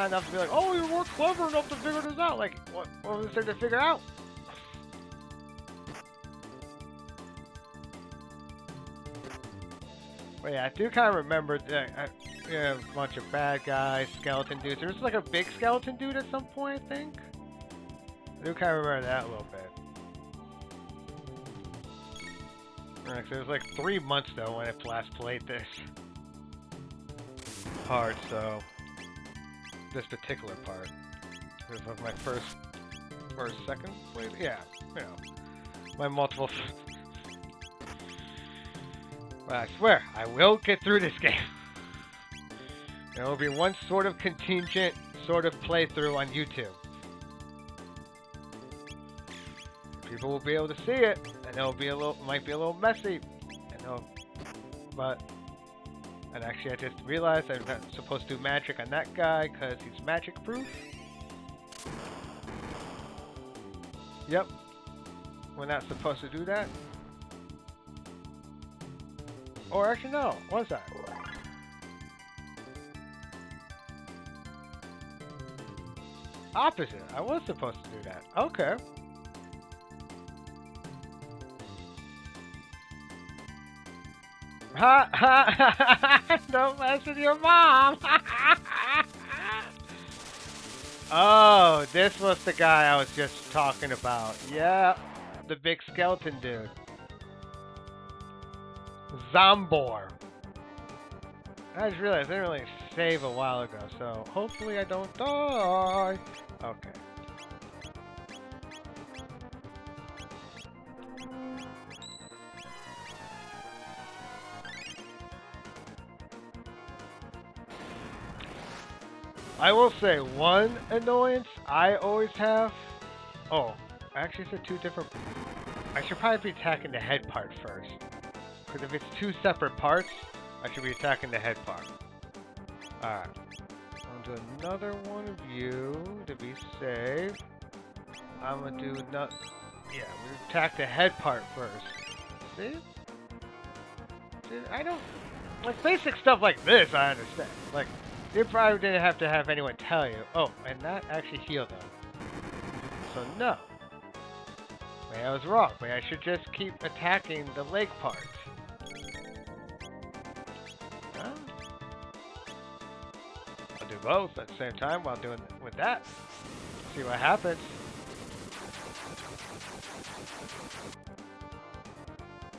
enough to be like, oh, you weren't clever enough to figure this out. Like, what was there to figure out? But yeah, I do kind of remember that a bunch of bad guys, skeleton dudes. There was like a big skeleton dude at some point, I think. I do kind of remember that a little bit. Alright, so it was like 3 months though when I last played this part, so this particular part. This was my first or second play. Yeah, you know, my multiple. But I swear, I will get through this game. There will be one sort of contingent sort of playthrough on YouTube. People will be able to see it, and it'll be might be a little messy, and actually I just realized I'm not supposed to do magic on that guy because he's magic proof. Yep, we're not supposed to do that. Or actually no, was I? Opposite, I was supposed to do that. Okay. Ha ha! Don't mess with your mom! Oh, this was the guy I was just talking about. Yeah, the big skeleton dude. Zombor. I just realized I didn't really save a while ago, so hopefully I don't die. Okay. I will say one annoyance I always have. Oh, actually it's 2 different. I should probably be attacking the head part first. Because if it's 2 separate parts, I should be attacking the head part. Alright. I'm gonna do another one of you to be safe. I'm gonna do yeah, we attack the head part first. See? I don't like basic stuff like this I understand. Like you probably didn't have to have anyone tell you. Oh, and that actually healed them. So no. Maybe I was wrong. Maybe I should just keep attacking the leg part. Huh? I'll do both at the same time while doing with that. See what happens.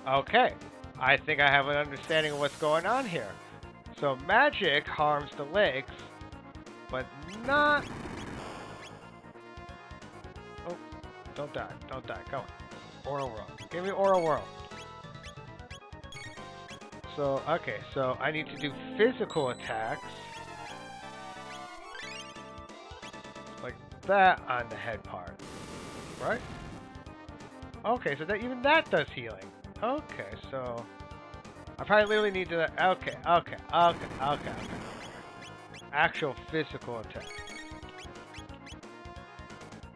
Okay. I think I have an understanding of what's going on here. So magic harms the legs, but not... Oh, don't die, don't die, come on. Oral Whirl, give me Oral Whirl. So, okay, so I need to do physical attacks. Like that on the head part, right? Okay, so that even that does healing. Okay, so... I probably literally need to... Okay. Actual physical attack.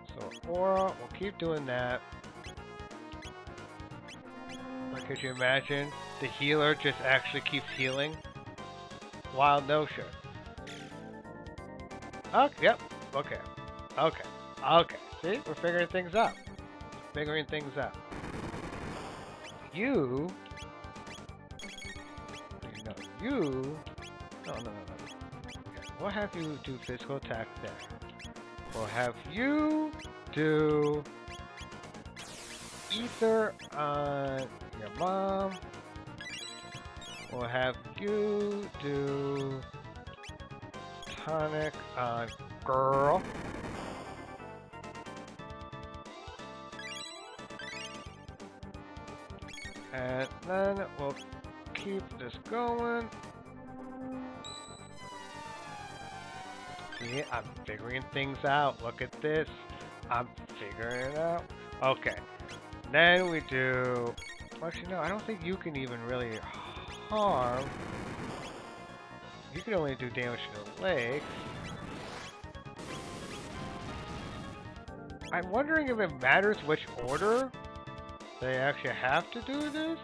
So, Aura, we'll keep doing that. Like, could you imagine? The healer just actually keeps healing? Wild notion. Okay, yep. Okay. See? We're figuring things out. You... No. Okay. We'll have you do physical attack there. We'll have you do ether on your mom. We'll have you do tonic on girl. And then we'll keep this going. See, I'm figuring things out. Look at this. I'm figuring it out. Okay. Then we do... Actually, no, I don't think you can even really harm. You can only do damage to the legs. I'm wondering if it matters which order they actually have to do this.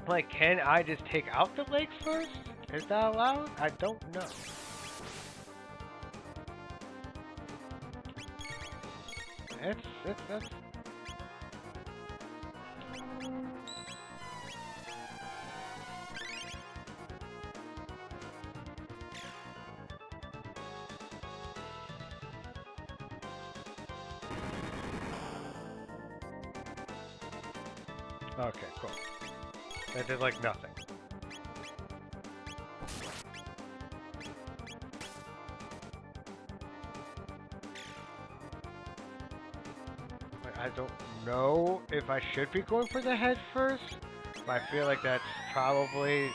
Like, can I just take out the legs first? Is that allowed? I don't know. That's okay, cool. That did like nothing. I don't know if I should be going for the head first, but I feel like that's probably...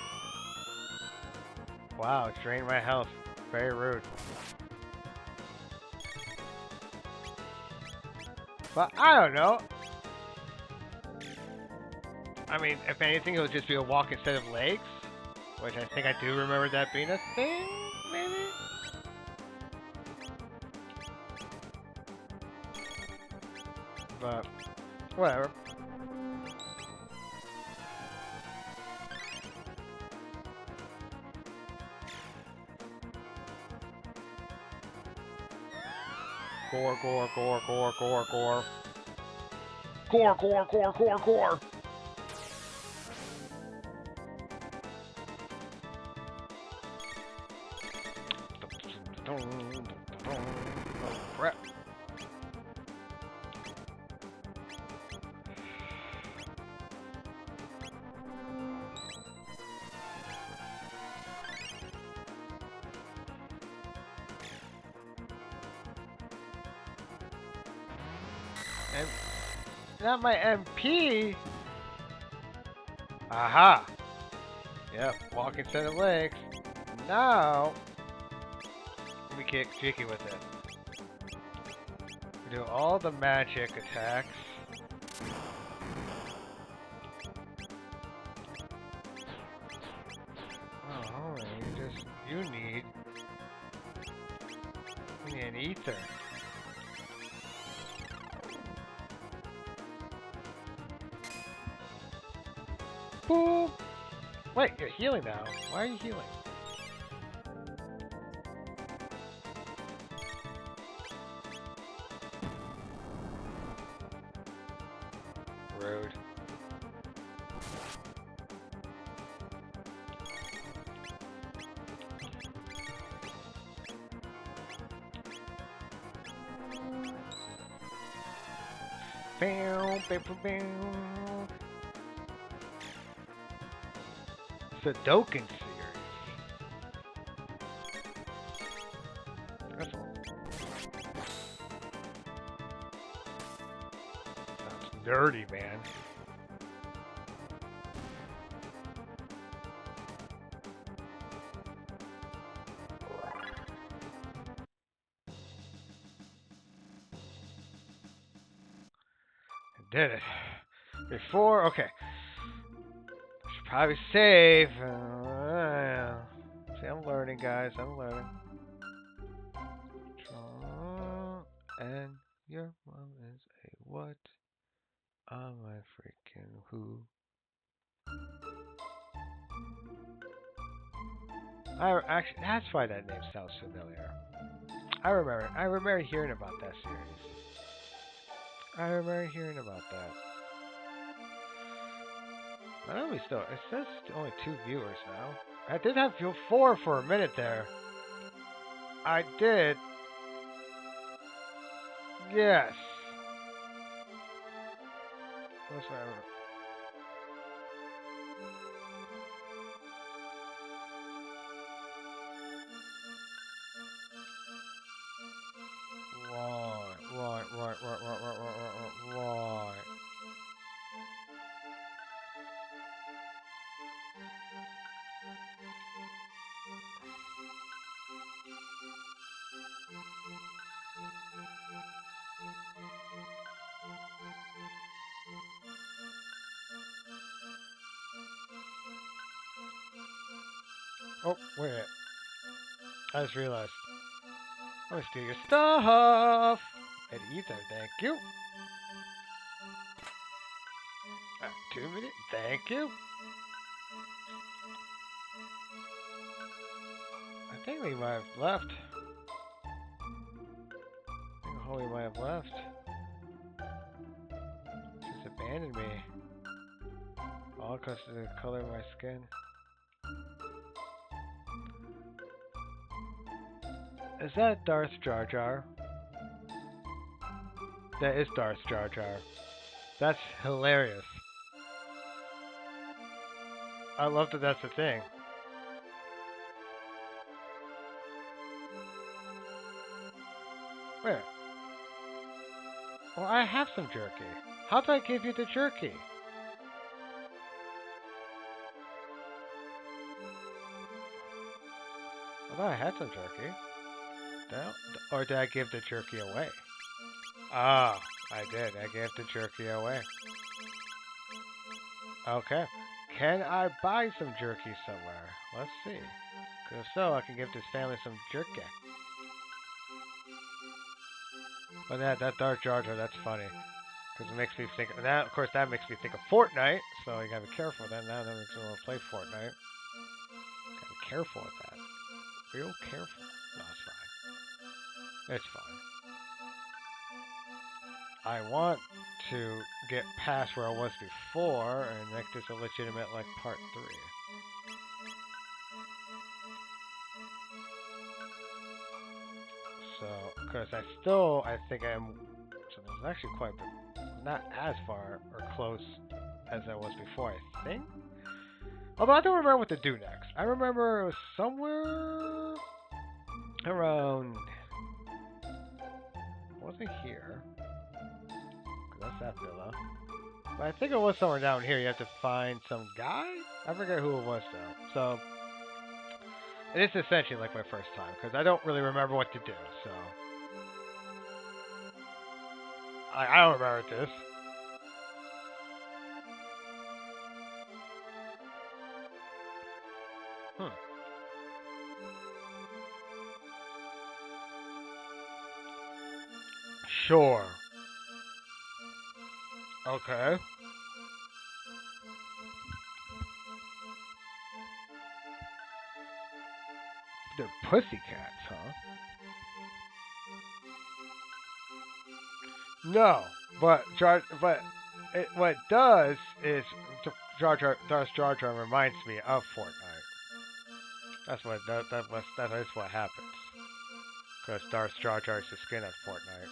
Wow, it drained my health. Very rude. But I don't know. I mean, if anything, it'll just be a walk instead of legs, which I think I do remember that being a thing, maybe? But, whatever. Gore, gore, gore, gore, gore, gore. Gore, gore, gore, gore, gore. Oh, crap. And not my MP. Aha. Yep, walk instead of legs. Now we get jiggy with it. We do all the magic attacks. Oh, you need an ether. Boom! Wait, you're healing now. Why are you healing? Rude. Bow, bow, bow, bow. Sudoku series. That's all. Sounds nerdy, man. I did it. Before, okay. Should probably save. See, I'm learning, guys. I'm learning. And your mom is a what? I'm a freaking who? Actually, that's why that name sounds familiar. I remember hearing about that series. I remember hearing about that. I know it says only 2 viewers now. I did have 4 for a minute there. I did. Yes. That's what I remember. Right. Oh, wait a minute. I just realized. Let me steal your stuff. And ether, thank you. 2 minutes, thank you. I think we might have left. I think Holy might have left. Just abandoned me. All because of the color of my skin. Is that Darth Jar Jar? That is Darth Jar Jar. That's hilarious. I love that that's a thing. Where? Well, I have some jerky. How did I give you the jerky? I thought I had some jerky. Or did I give the jerky away? Ah, I did. I gave the jerky away. Okay. Can I buy some jerky somewhere? Let's see. Because if so, I can give this family some jerky. But that Darth Jar Jar, that's funny. Because it makes me think, that, of course, that makes me think of Fortnite. So you gotta be careful then. Now that makes me want to play Fortnite. Gotta be careful with that. Real careful. No, it's fine. It's fine. I want to get past where I was before and make this a legitimate, like, part 3. So, because I think I'm, so there's actually quite a bit, not as far or close as I was before, I think. Although I don't remember what to do next. I remember it was somewhere around, it wasn't here, because that's that villa. But I think it was somewhere down here. You have to find some guy? I forget who it was though. So, it is essentially like my first time, because I don't really remember what to do, so. I don't remember this. Sure. Okay. They're pussycats, huh? No, but what it does is Darth Jar Jar reminds me of Fortnite. That is what happens. Because Darth Jar Jar is the skin at Fortnite.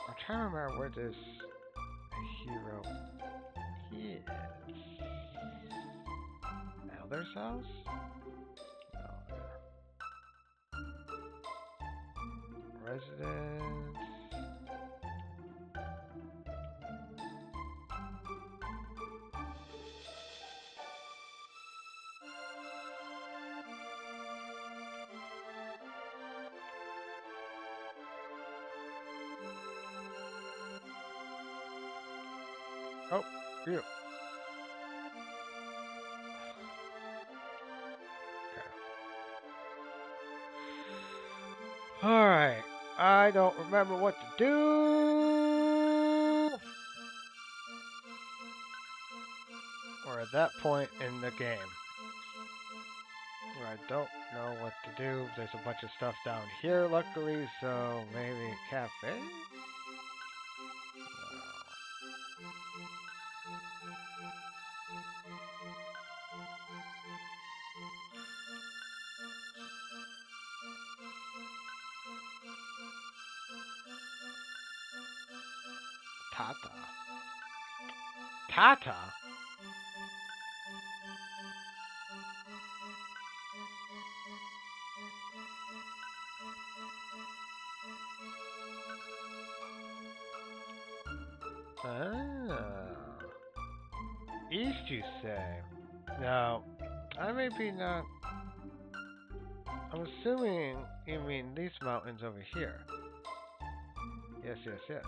I'm trying to remember where this hero is. Elder's house? No. Residence. Oh, you. Okay. Alright. I don't remember what to do. We're at that point in the game where I don't know what to do. There's a bunch of stuff down here, luckily, so maybe a cafe? No. Tata. Tata? Ah. East, you say? Now, I may be not. I'm assuming you mean these mountains over here. Yes, yes, yes.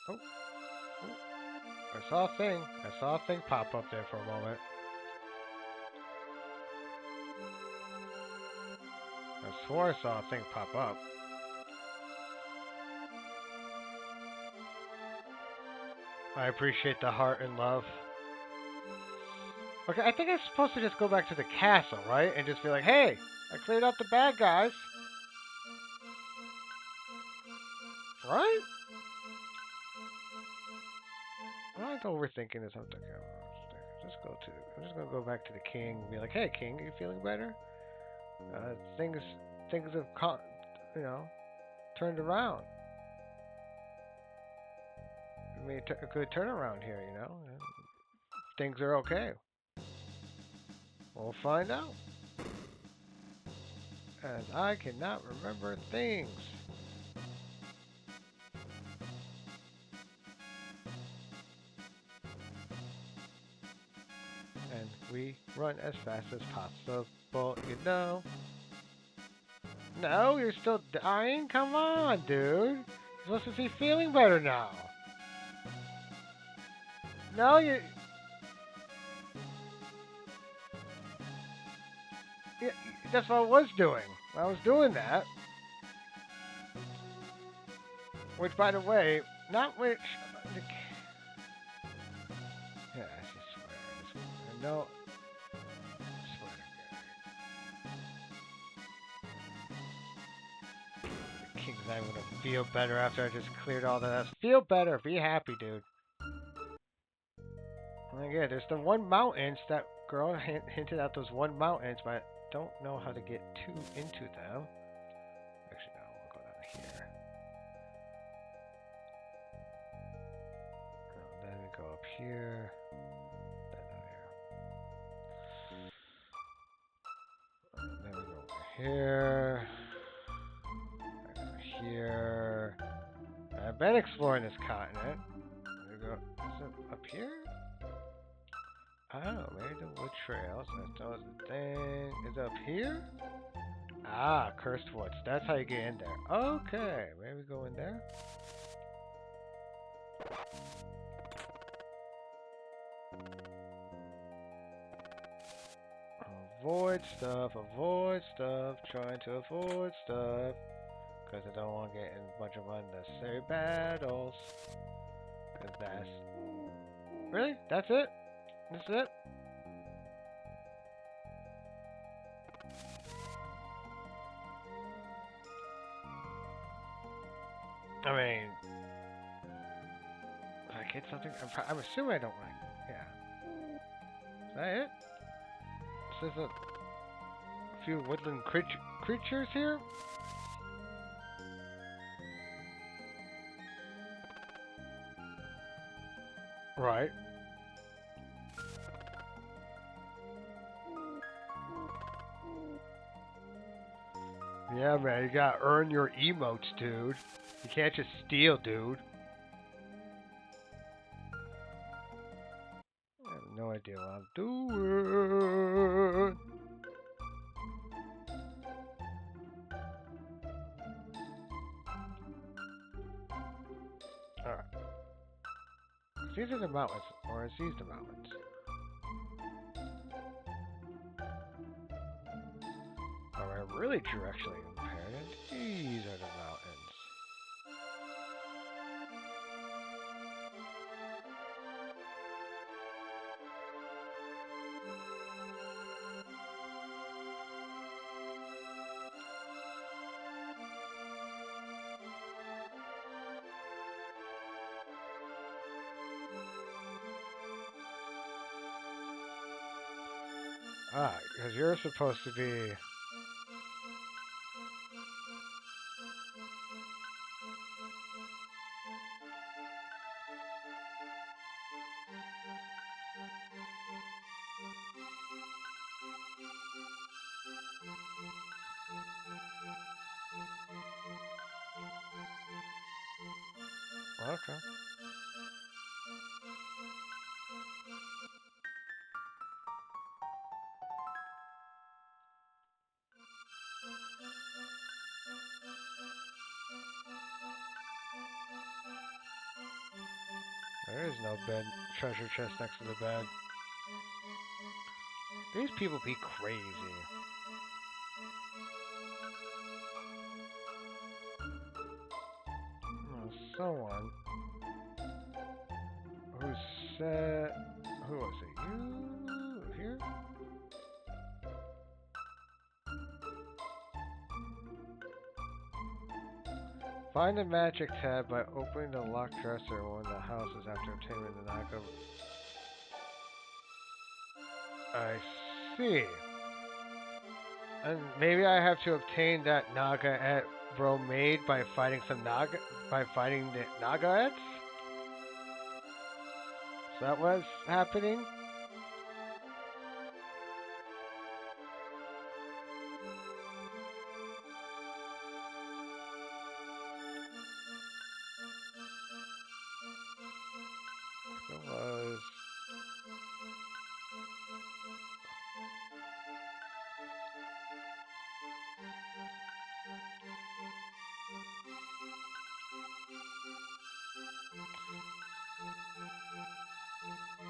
Oh, oh. I saw a thing. I saw a thing pop up there for a moment. I swore I saw a thing pop up. I appreciate the heart and love. Okay, I think I'm supposed to just go back to the castle, right? And just be like, hey, I cleared out the bad guys. Right? I'm not overthinking this. I'm just gonna go back to the king and be like, hey, king, are you feeling better? Uh, things, things have, you know, turned around. We made a good turnaround here, you know. Things are okay. We'll find out. As I cannot remember things. And we run as fast as possible, you know. No, you're still dying? Come on, dude. You're supposed to be feeling better now. No, you that's what I was doing. I was doing that. Which, by the way, not which. Yeah, I just swear. I swear. No, I swear to God. The king's not gonna feel better after I just cleared all that. Feel better. Be happy, dude. Like, yeah, there's the one mountains that girl hinted out. Those one mountains, but I don't know how to get into them. Actually, no, we'll go down here. No, then we go up here. Then down here. Then we go over here. Over here. I've been exploring this continent. There we go. Is it up here? Oh, maybe the wood trails. That was the thing. Is it up here? Ah, cursed woods. That's how you get in there. Okay, maybe go in there. Avoid stuff, trying to avoid stuff. Because I don't want to get in a bunch of unnecessary battles. Because that's... Really? That's it? That's it? I mean... Did I get something? I'm assuming I don't want to... Yeah. Is that it? This is a few woodland creatures here? Right. Yeah, man, you gotta earn your emotes, dude. You can't just steal, dude. I have no idea what I'm doing. Alright. These are the mountains, or is these the mountains? Am I really directionally impaired? These are the mountains. Ah, because you're supposed to be... Okay. There is no bed, treasure chest next to the bed. These people be crazy. Someone who said, who was it? You here? Find the magic tab by opening the locked dresser in one of the houses after obtaining the Naga. I see. And maybe I have to obtain that Naga at Bro made by fighting some Naga, by fighting the Nagaets? Is that what's happening? It was.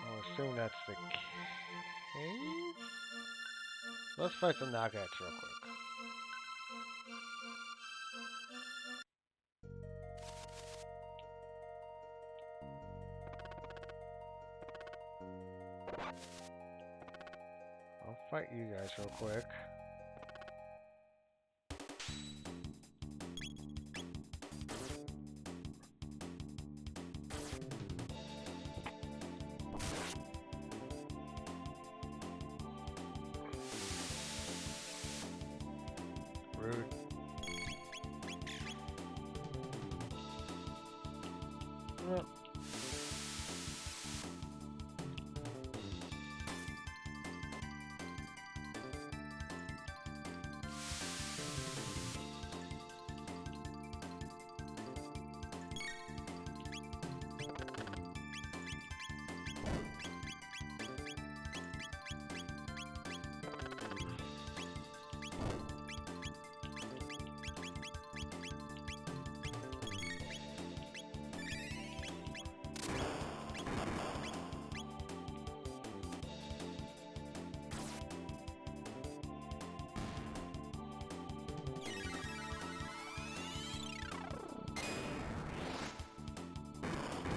I'll assume that's the case. Let's fight some Nagaets real quick. I'll fight you guys real quick. Rude. Well.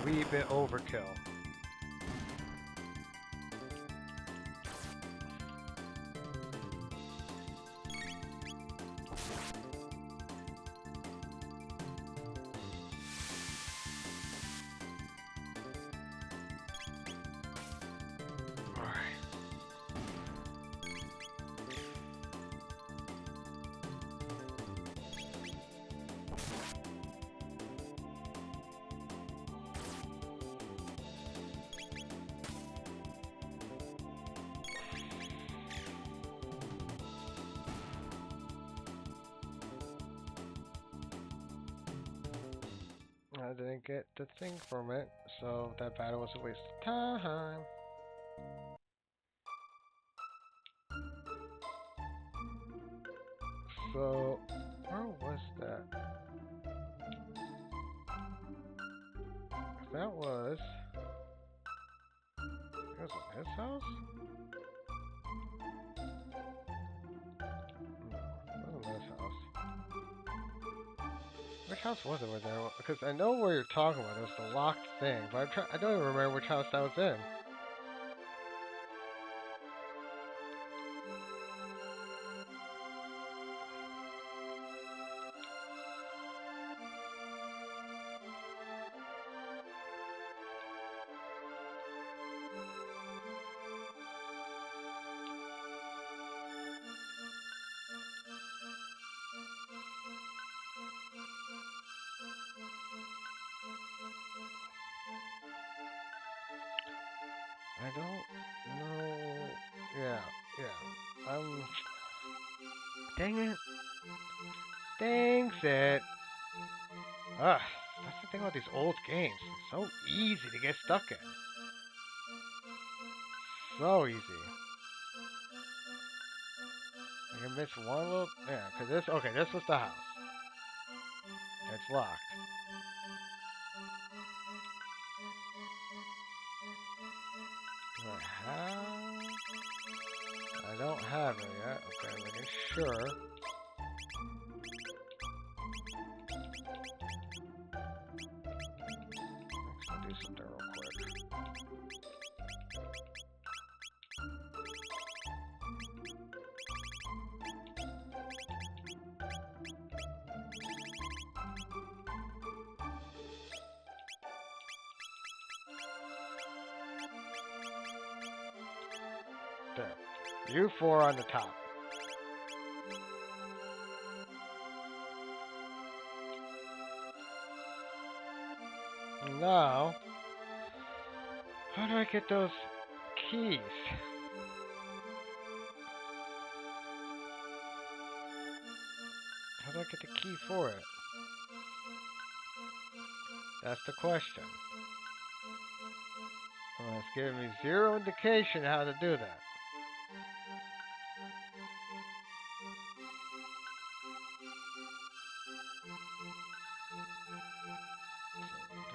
Wee bit overkill. I didn't get the thing from it, so that battle was a waste of time. So, where was that? That was... It was in his house? No, it wasn't his house. Which house was it? Because I know where you're talking about. It was the locked thing, but I don't even remember which house that was in. I don't know. Yeah. Dang it. Dang it. Ugh, that's the thing about these old games. It's so easy to get stuck in. So easy. I can miss one little... Yeah, because this... Okay, this was the house. It's locked. Do I have? I don't have it yet. Okay, I'm making sure. Let's do something real quick. There. U4 on the top. Now, how do I get those keys? How do I get the key for it? That's the question. Well, it's giving me zero indication how to do that.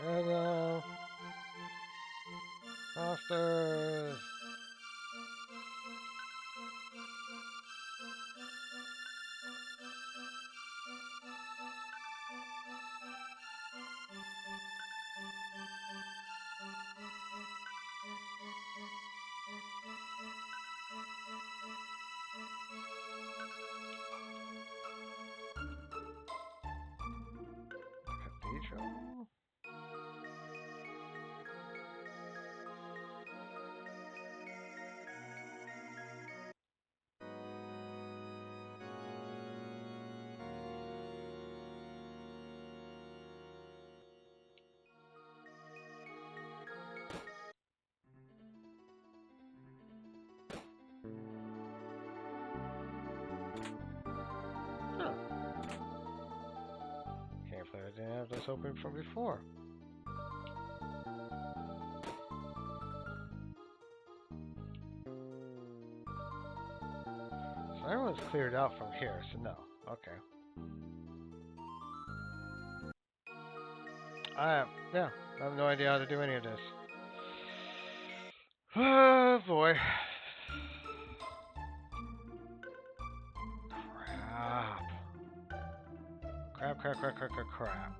Hello. Monsters. Cathedral. Huh. Can't believe I didn't have this open from before. So everyone's cleared out from here, so no. Okay. I have no idea how to do any of this. Oh boy. Crap.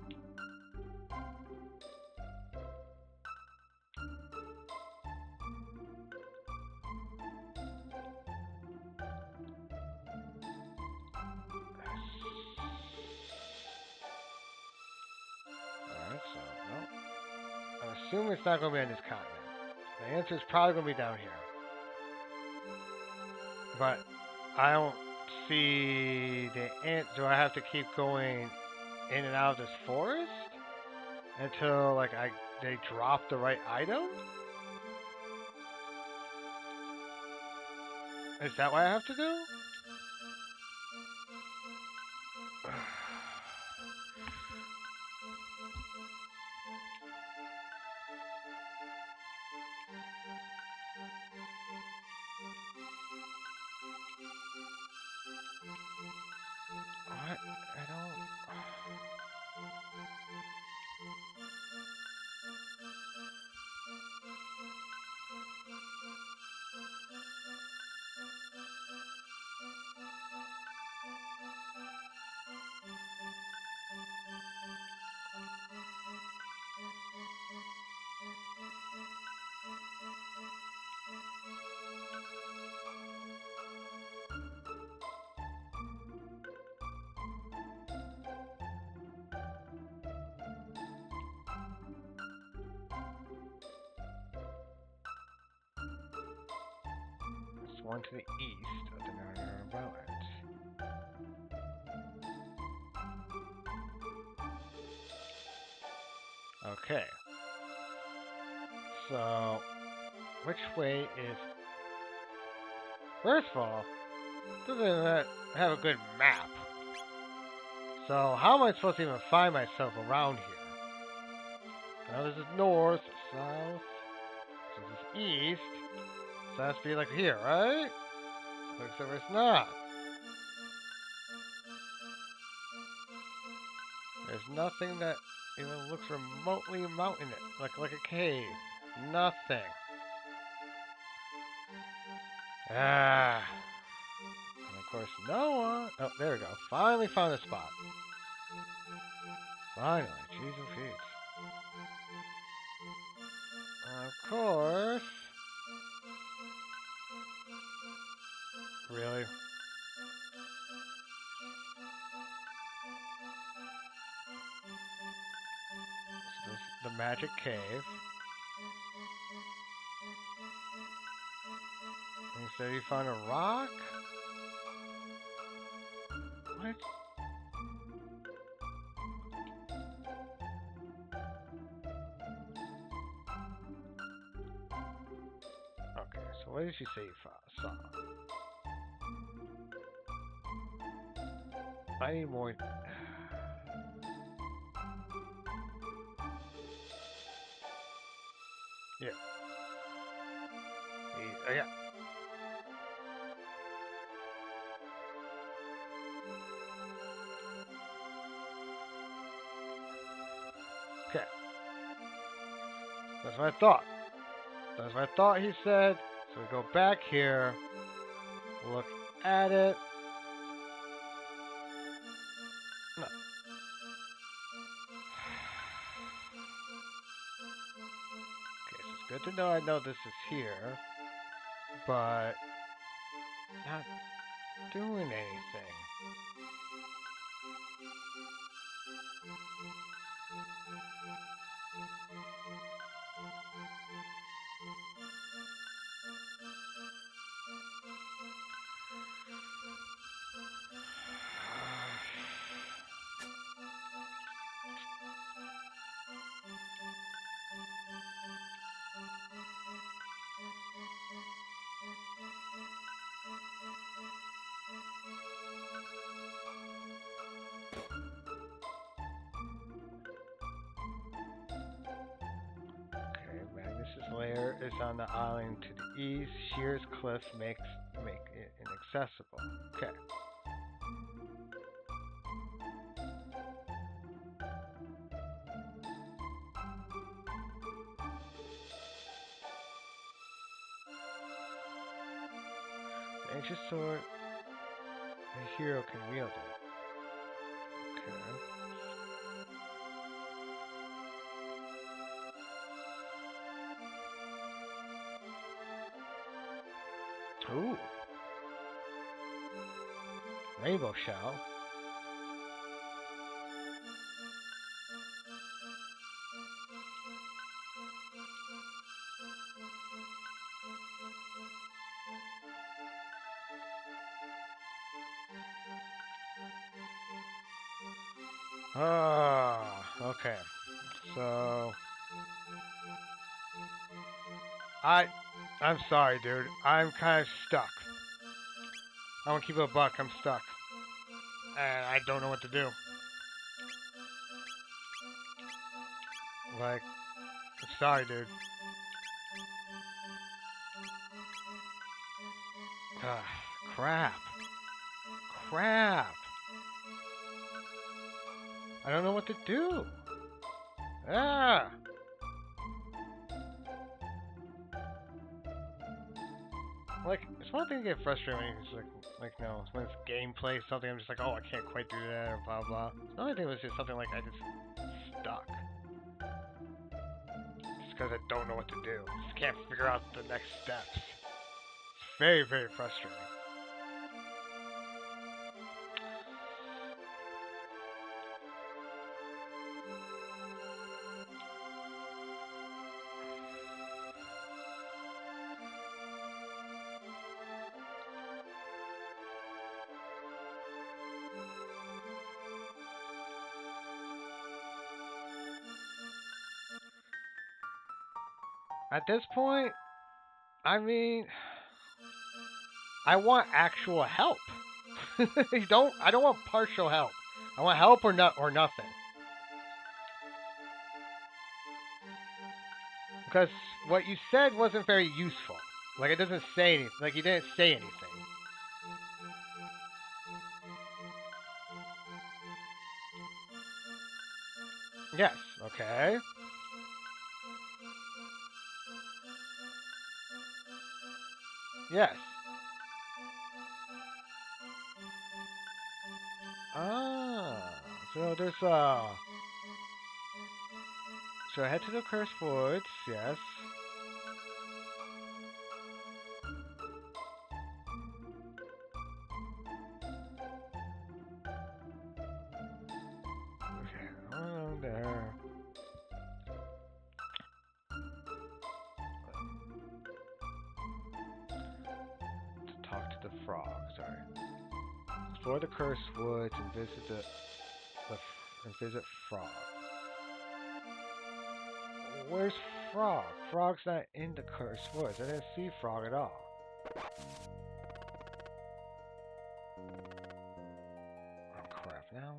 Alright, so, no. I assume it's not going to be on this continent. The answer is probably going to be down here. But I don't see the ant. Do I have to keep going in and out of this forest until like they drop the right item? Is that what I have to do? What? I don't. It's one to the east of the Northern Mountains. Okay. So, which way is... First of all, doesn't have a good map. So, how am I supposed to even find myself around here? Now, this is north, south, so this is east. So, it has to be like here, right? Except it's not. There's nothing that even looks remotely mountainous, like a cave. Nothing. Ah. And of course, no one. Oh, there we go. Finally found a spot. Finally, Jesus Pete. Of course. Really? The magic cave. You said you found a rock? What? Okay, so what did you say you saw? I need more. Yeah. Yeah. Okay. That's what I thought. That's what I thought he said. So we go back here, look at it. No. Okay, so it's good to know I know this is here, but not doing anything. Okay, Magnus's lair is on the island to the east. Shear's cliff make it inaccessible. Okay. The ancient sword, the hero can wield it. Okay. Ooh. Rainbow shell. Ah, okay. So I'm sorry, dude. I'm kind of stuck. I want to keep it a buck. I'm stuck, and I don't know what to do. Like, I'm sorry, dude. Ah, crap. Crap. I don't know what to do. Ah. Like, it's one thing to get frustrated when it's like, you know, when it's gameplay, something I'm just like, oh, I can't quite do that, or blah, blah. Another thing was just something like I just stuck. Just because I don't know what to do. Just can't figure out the next steps. It's very, very frustrating. At this point, I mean, I want actual help. I don't want partial help. I want help or nothing. Because what you said wasn't very useful. Like it doesn't say anything. Like you didn't say anything. Yes. Okay. Yes. Ah. So there's So head to the cursed woods. Yes. Okay. Along there. To talk to the frog. Sorry. Explore the cursed woods and visit and visit frog. Where's frog? Frog's not in the cursed woods. I didn't see frog at all. Oh crap! Now.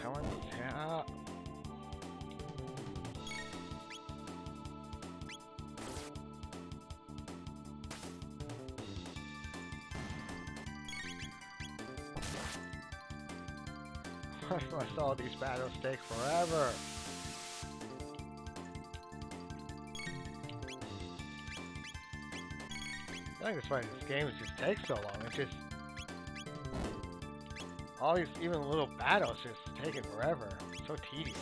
Come on. Yeah. Why must all these battles take forever? I think that's why this game just takes so long. It just all these even little battles just taking forever. So tedious.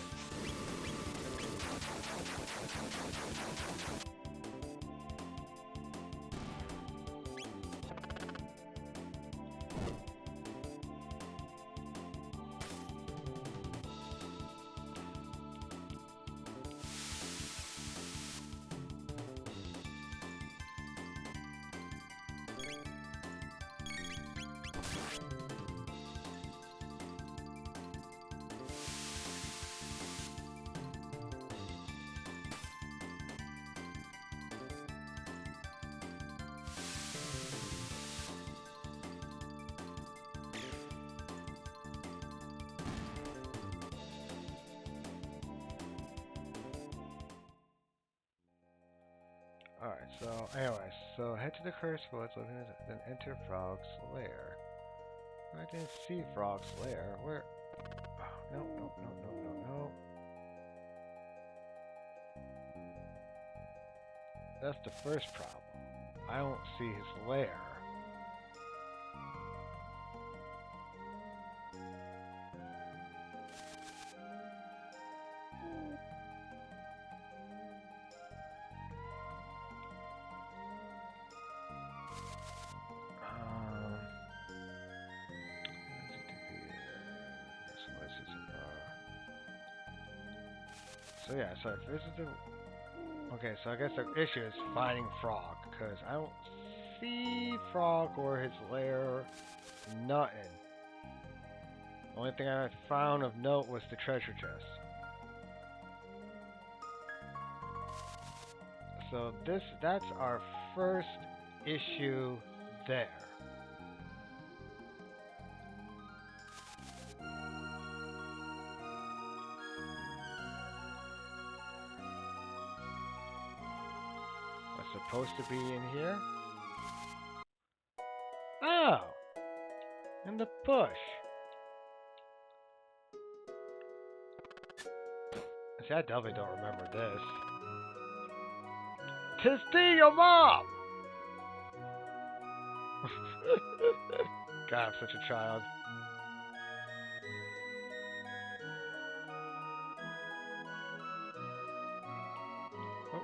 Alright, so anyways, so head to the cursed woods, then enter Frog's lair. I didn't see Frog's lair. Where? Oh, no, no, no, no, no, no. That's the first problem. I don't see his lair. So yeah, so I visited. Okay, so I guess the issue is finding Frog, because I don't see Frog or his lair. Nothing. The only thing I found of note was the treasure chest. So that's our first issue there. What's supposed to be in here? Oh! In the bush. See, I definitely don't remember this. 'Tis thee, your mom! God, I'm such a child. Oh.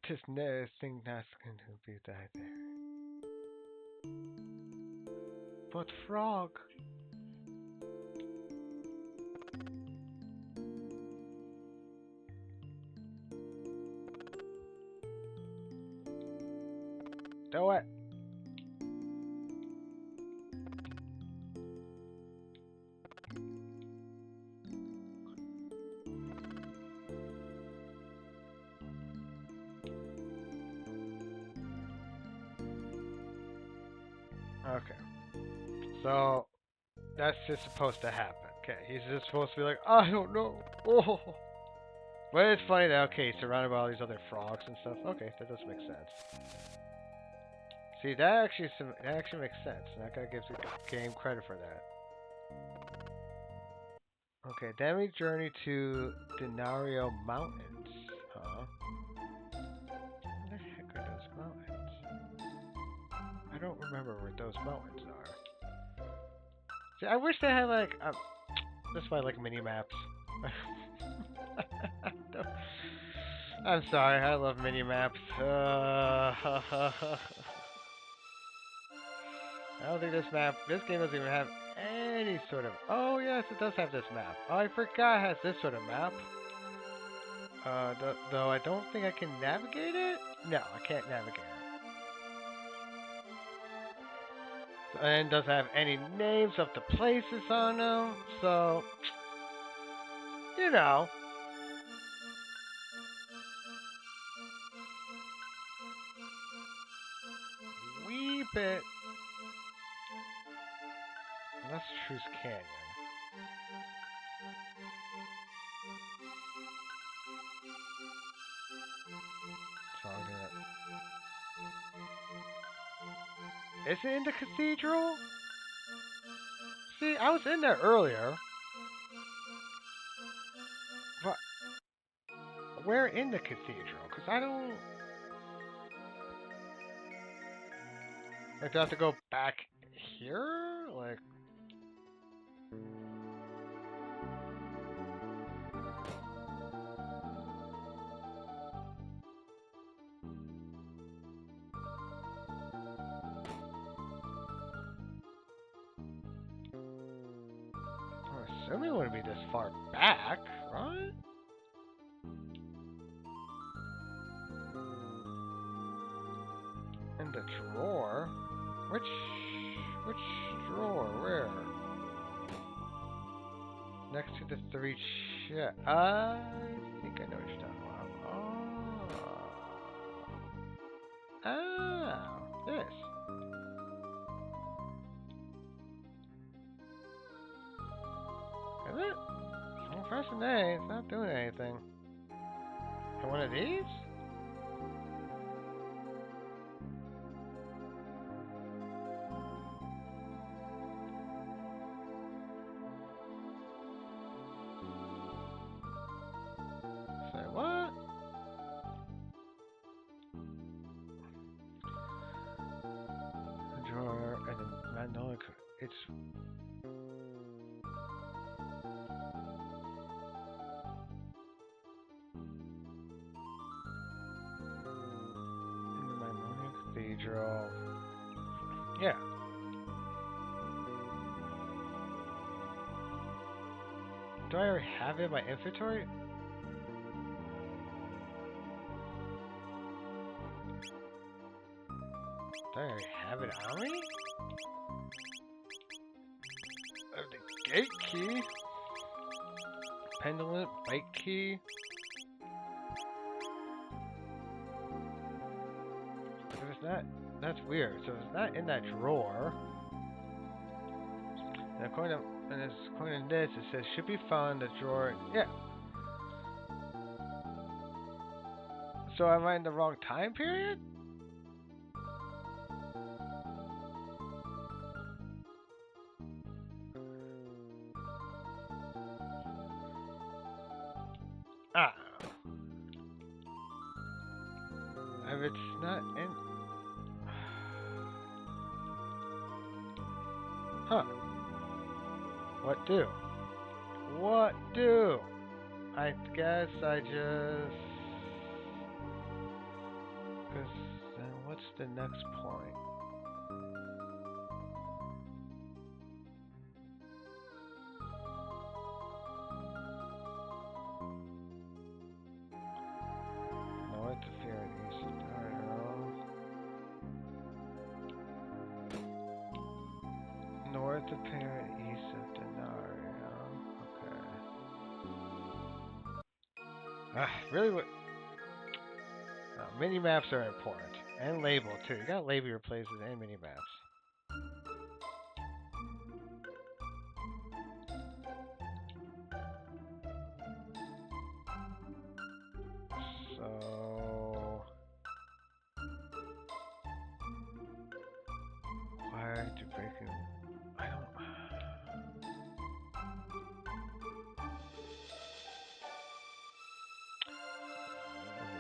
Tis nothing that's going to be there. But frog. Do it. Okay. So, that's just supposed to happen. Okay, he's just supposed to be like, I don't know. Oh. But it's funny that, okay, he's surrounded by all these other frogs and stuff. Okay, that does make sense. See, that actually makes sense. And I gotta give the game credit for that. Okay, then we journey to Denario Mountains. Huh? Where the heck are those mountains? I don't remember where those mountains are. See, I wish they had like that's why I like mini maps. I'm sorry, I love mini maps. I don't think this game doesn't even have any sort of. Oh yes, it does have this map. Oh, I forgot it has this sort of map. Though I don't think I can navigate it. No, I can't navigate it. And it doesn't have any names of the places on them, so you know. Wee bit. Let's choose Canyon. So I'm gonna... Is it in the cathedral? See, I was in there earlier. But where in the cathedral? Because I don't... Like, do I have to go back here? Like... I'm assuming it wouldn't be this far back, right? In the drawer? Which drawer? Where? Next to the 3 chests. I think I know what you're talking about. Oh, this. Is it? I'm pressing A. It's not doing anything. And one of these? Say what? The drawer and the magnolia. It's. Cathedral. Yeah. Do I already have it in my inventory? Do I already have it on me? The gate key? Pendulum, bike key? So it's not, that's weird. So it's not in that drawer. And according to this, it says should be found in the drawer. Yeah. So am I in the wrong time period? Ah. If it's not in... Huh. What do? What do? I guess I just... Because then what's the next point? North of here and east of Dario. North of here and east of Denario. Okay. Really? What? Mini maps are important and label too. You gotta label your places and mini maps. So why to breaking? I don't.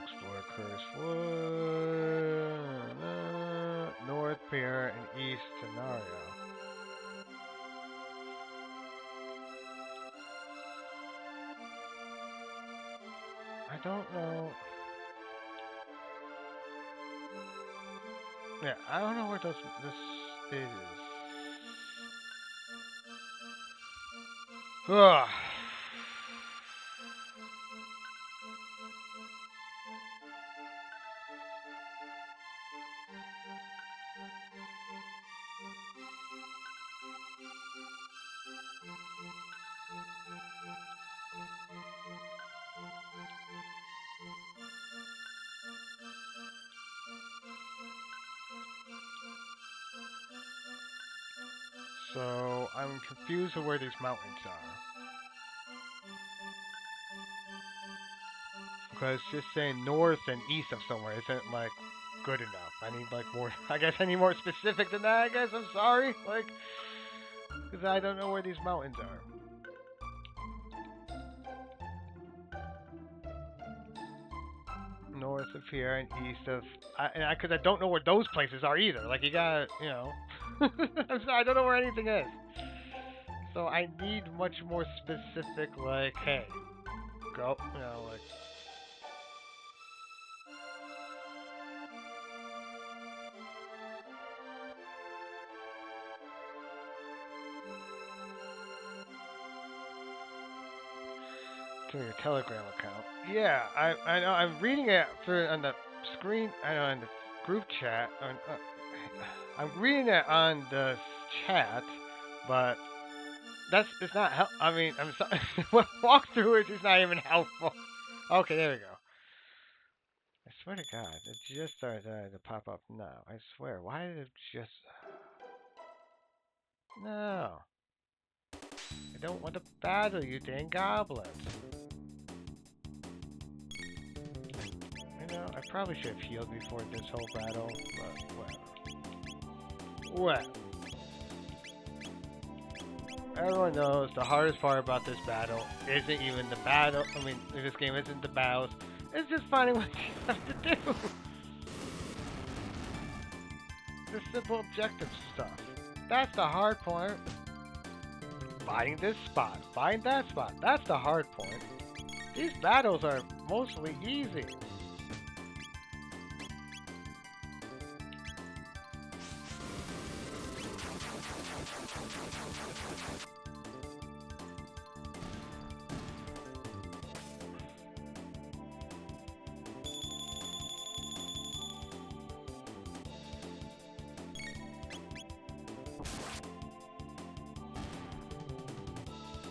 Explore Curtis Wood, North Pier and East Tenario. I don't know. Yeah, I don't know where this is. Ugh. So I'm confused with where these mountains are. Because just saying north and east of somewhere isn't like good enough. I need like more. I guess I need more specific than that. I guess I'm sorry, like, because I don't know where these mountains are. North of here and east of, because I don't know where those places are either. Like you gotta, you know, I'm sorry, I don't know where anything is. So I need much more specific. Like, hey, go, you know, like. To your Telegram account. Yeah, I know. I'm reading it on the screen. I know in the group chat. I'm reading it on the chat, but it's not help. I mean, I'm sorry. Walkthrough is just not even helpful. Okay, there we go. I swear to God, it just started to pop up now. I swear. Why did it just? No. I don't want to battle you, dang goblins. You know, I probably should have healed before this whole battle, but whatever. What? Everyone knows the hardest part about this battle isn't even the battle. I mean, this game isn't the battles. It's just finding what you have to do. The simple objective stuff. That's the hard part. Finding this spot, find that spot. That's the hard point. These battles are mostly easy.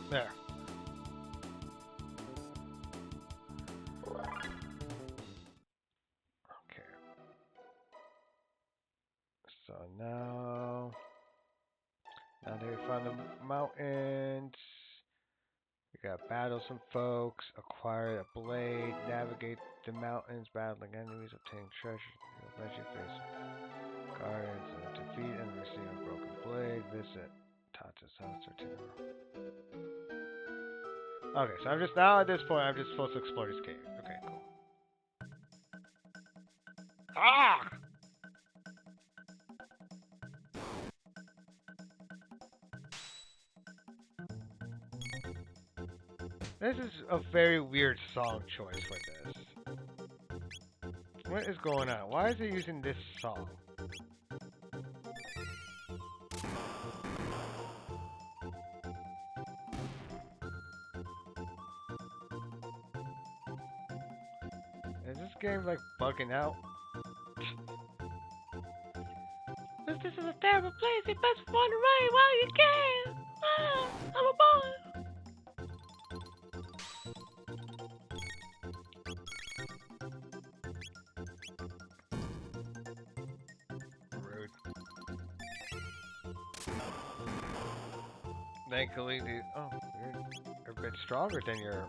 There. Okay. So now that we found the mountains, we got battle some folks, acquire a blade, navigate the mountains, battling enemies, obtain treasure, eventually face guards, defeat and receive a broken blade, visit Tata's house or tomorrow. Okay, so I'm just now at this point I'm just supposed to explore this cave. Okay, cool. Ah! This is a very weird song choice for this. What is going on? Why is it using this song? Is this game like bugging out? This is a terrible place. You best run away while you can. Ah, I'm a boy. Rude. Thankfully, oh, you're a bit stronger than your.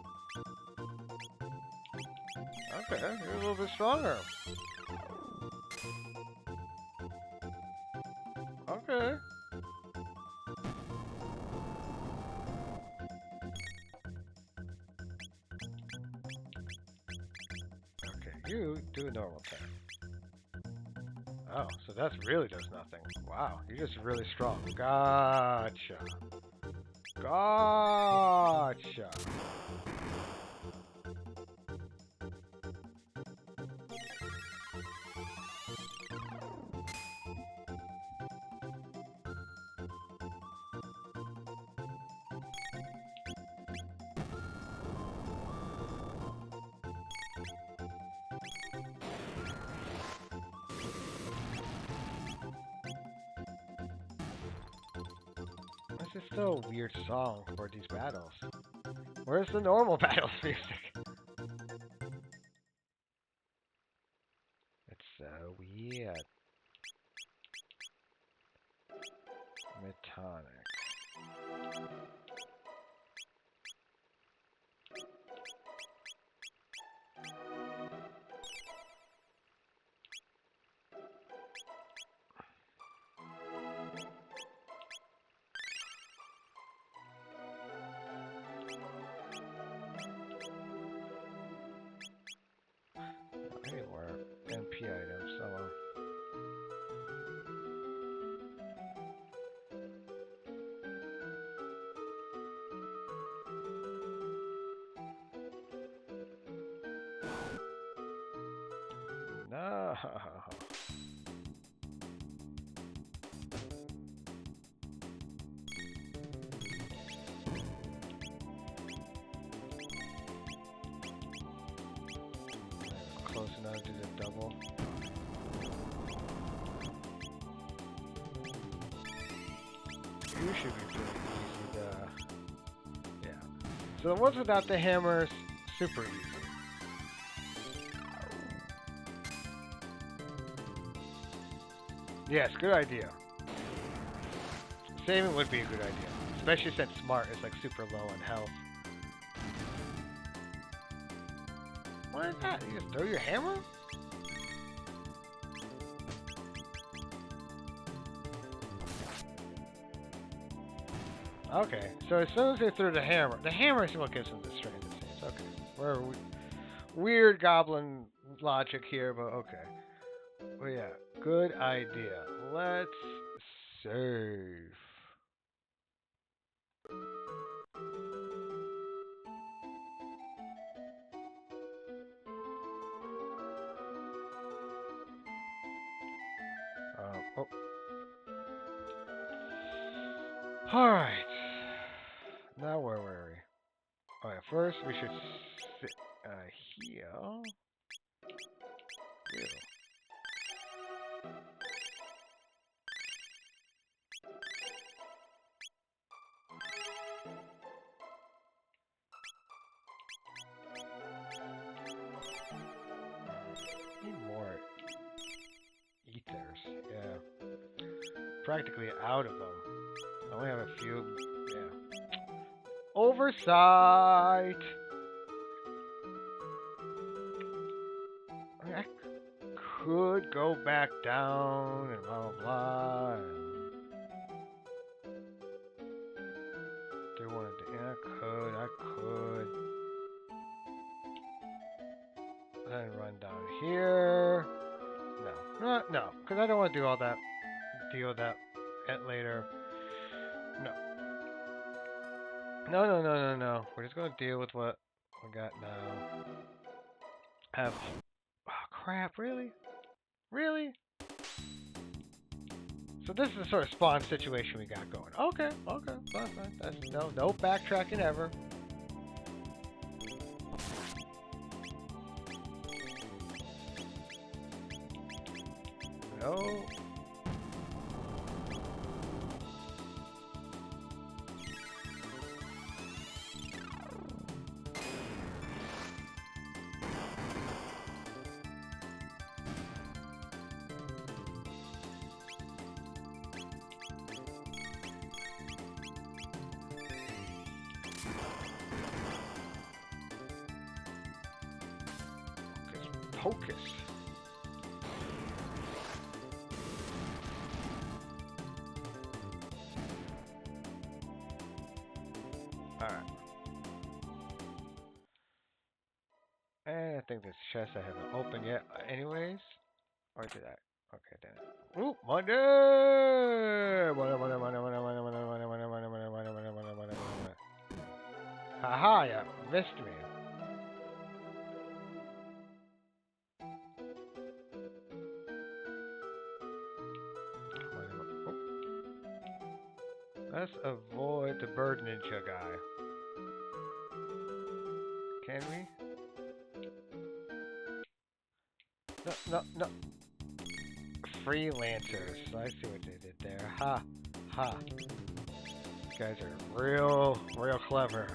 Okay, you're a little bit stronger. Okay. Okay, you do a normal attack. Oh, so that really does nothing. Wow, you're just really strong. Gotcha. Gotcha. This is still a weird song for these battles. Where's the normal battles music? It's so weird. Metonic. Any more NP items somewhere. No. Close enough to the double. You should be pretty easy to... Yeah. So the ones without the hammers, super easy. Yes, good idea. Saving would be a good idea. Especially since Smart is like super low on health. What is that? You just throw your hammer? Okay, so as soon as they threw the hammer is what gives them the strength, it seems. Okay. We're weird goblin logic here, but okay. Well, yeah, good idea. Let's save. Oh. Alright. Now where were we? Alright, first we should sit here. Ew. practically out of them. I only have a few. Yeah. Oversight. I could go back down and blah blah blah. And do one of the. Yeah, I could. Then run down here. No, because I don't want to do all that. Deal with that later. No. We're just gonna deal with what we got now. Oh crap! Really? So this is the sort of spawn situation we got going. Okay, fine. That's no backtracking ever. No. Hocus. Alright. And I think this chest I haven't opened yet anyways. Or did I? Okay, then. Ooh, money! Haha, you missed me. Let's avoid the bird ninja guy. Can we? No. Freelancers. I see what they did there. Ha. You guys are real clever.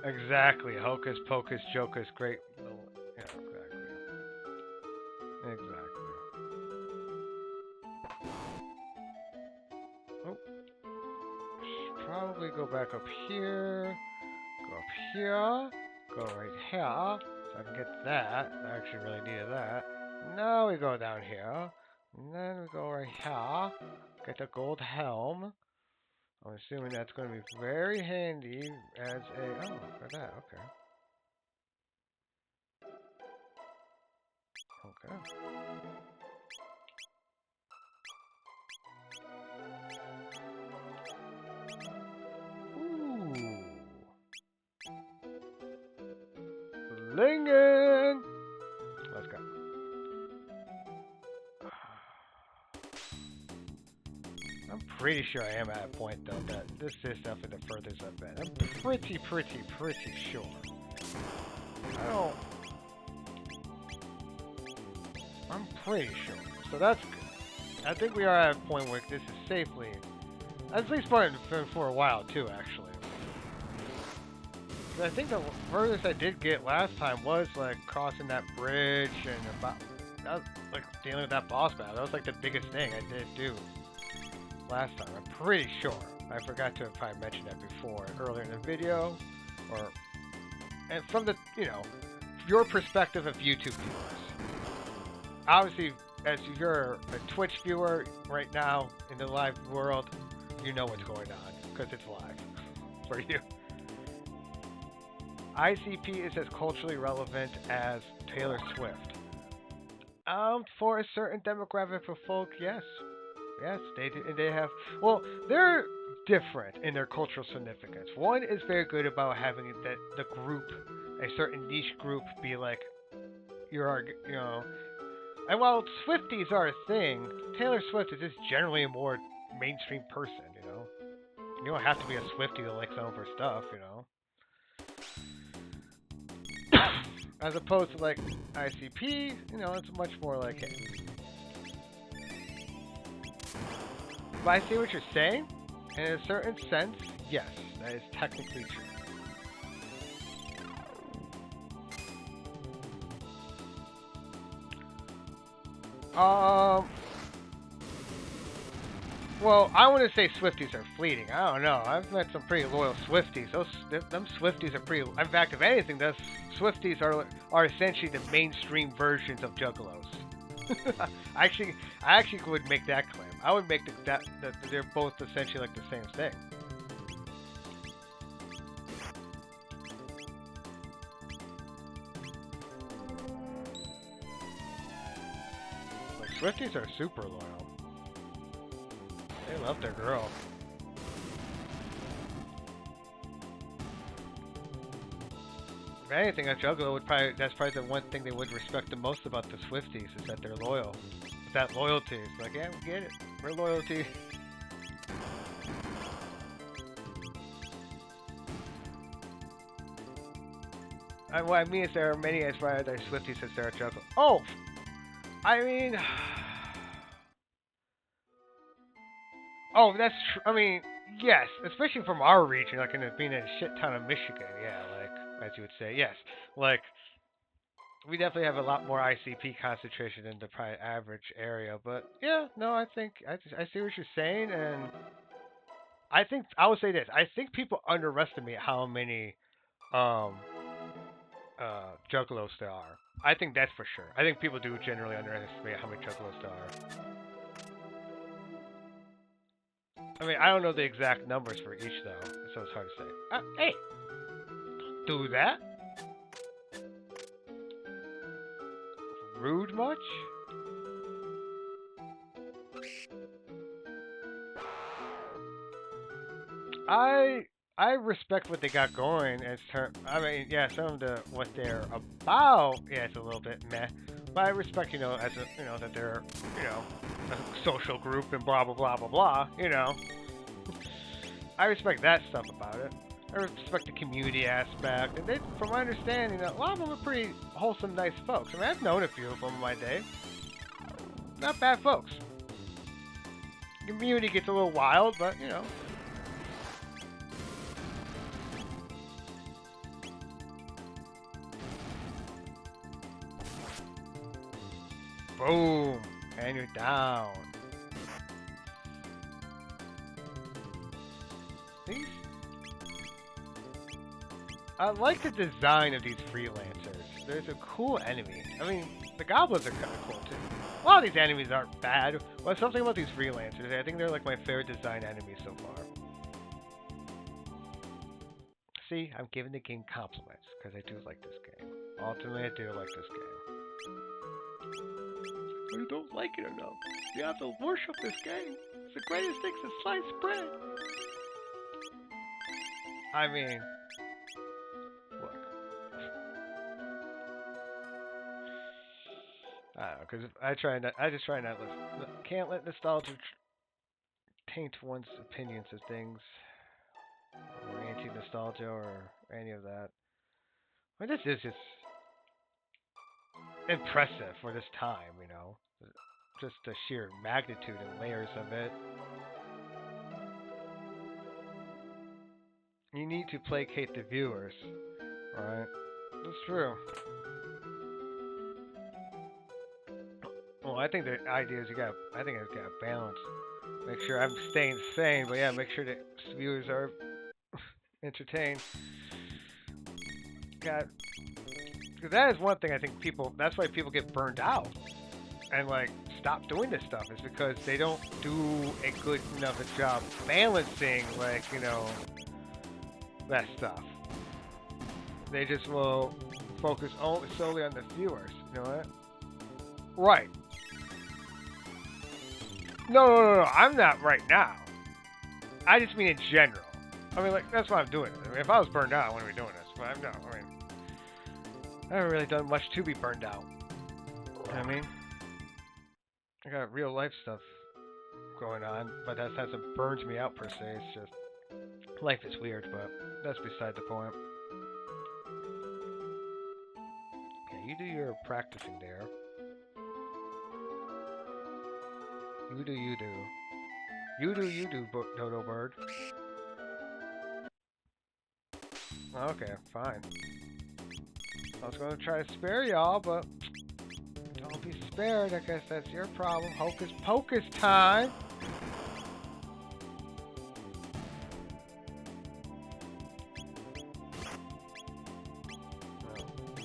Exactly. Hocus pocus jocus great. Yeah, exactly. Oh. Probably go back up here. Go up here. Go right here. So I can get that. I actually really needed that. Now we go down here. And then we go right here. Get the gold helm. I'm assuming that's going to be very handy as a... Oh, look at that. Okay. Ooh. Lingen! Let's go. I'm pretty sure I am at a point, though, that this is definitely the furthest I've been. I'm pretty sure. I'm pretty sure. So that's good. I think we are at a point where this is safely... At least for a while, too, actually. I think the furthest I did get last time was, like, crossing that bridge and that was, like, dealing with that boss battle. That was, like, the biggest thing I did do last time. I'm pretty sure. I forgot to have probably mentioned that before, earlier in the video. And from the, your perspective of YouTube viewers. Obviously, as you're a Twitch viewer right now in the live world, you know what's going on, because it's live for you. ICP is as culturally relevant as Taylor Swift. For a certain demographic of folk, yes. Yes, they have... Well, they're different in their cultural significance. One is very good about having the group, a certain niche group, be like, And while Swifties are a thing, Taylor Swift is just generally a more mainstream person, You don't have to be a Swiftie to like some of her stuff, As opposed to, like, ICP, it's much more like, hey. But I see what you're saying. In a certain sense, yes, that is technically true. Well, I want to say Swifties are fleeting. I don't know. I've met some pretty loyal Swifties. Them Swifties are pretty. In fact, if anything, those Swifties are essentially the mainstream versions of Juggalos. I actually would make that claim. I would make that they're both essentially like the same thing. Like Swifties are super loyal. They love their girl. If anything, a Juggalo would that's probably the one thing they would respect the most about the Swifties is that they're loyal. It's that loyalty. It's like, yeah, we get it. We're loyalty. What I mean is there are many as far as their Swifties as there are Juggalo. Oh! I mean... Oh, that's true. I mean, yes, especially from our region, like in it being a shit ton of Michigan, yeah, like, as you would say, yes. Like, we definitely have a lot more ICP concentration than the probably average area, but yeah, no, I think, I see what you're saying, and I think, I would say this, I think people underestimate how many, Juggalos there are. I think that's for sure. I think people do generally underestimate how many Juggalos there are. I mean, I don't know the exact numbers for each, though, so it's hard to say. Hey! Do that? Rude much? I respect what they got going as I mean, yeah, some of what they're about, yeah, it's a little bit meh. But I respect, as that they're, a social group and blah blah blah blah blah, I respect that stuff about it. I respect the community aspect, and they, from my understanding, a lot of them are pretty wholesome, nice folks. I mean, I've known a few of them in my day. Not bad folks. The community gets a little wild, but Boom! And you're down. These... I like the design of these freelancers. There's a cool enemy. I mean, the goblins are kind of cool too. A lot of these enemies aren't bad, but something about these freelancers, I think they're like my favorite design enemies so far. See, I'm giving the game compliments, because I do like this game. Ultimately, I do like this game. But you don't like it enough. You have to worship this game. It's the greatest thing since sliced bread. I mean, look. I don't know, because I just try not can't let nostalgia taint one's opinions of things, or anti-nostalgia, or any of that. I mean, this is just impressive for this time, just the sheer magnitude and layers of it. You need to placate the viewers, right? That's true. Well, I think the idea is I think it's got balance. Make sure I'm staying sane, but yeah, make sure that viewers are entertained. Because that is one thing I think that's why people get burned out and like stop doing this stuff, is because they don't do a good enough a job balancing, like, that stuff. They just will focus solely on the viewers, you know what? Right. No, I'm not right now. I just mean in general. I mean, like, that's why I'm doing it. I mean, if I was burned out, I wouldn't be doing this. But I haven't really done much to be burned out. You know what I mean? I got real life stuff going on, but that hasn't burned me out per se. It's just, life is weird, but that's beside the point. Yeah, you do your practicing there. You do. You do, Dodo Bird. Okay, fine. I was gonna try to spare y'all, but don't be spared. I guess that's your problem. Hocus pocus time.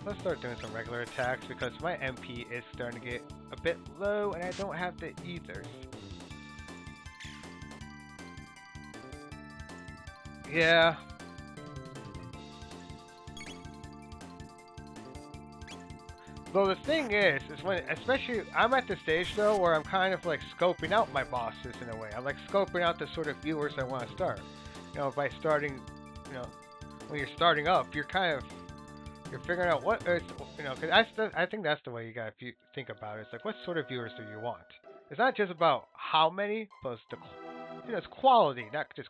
Let's start doing some regular attacks because my MP is starting to get a bit low and I don't have the ethers. Yeah. Well, the thing is when, especially, I'm at the stage though where I'm kind of like scoping out my bosses in a way. I'm like scoping out the sort of viewers I want to start. You know, by starting, you know, when you're starting up, you're kind of you're figuring out what is, you know, because I think that's the way you gotta think about it. It's like, what sort of viewers do you want? It's not just about how many, but it's the, you know, it's quality, not just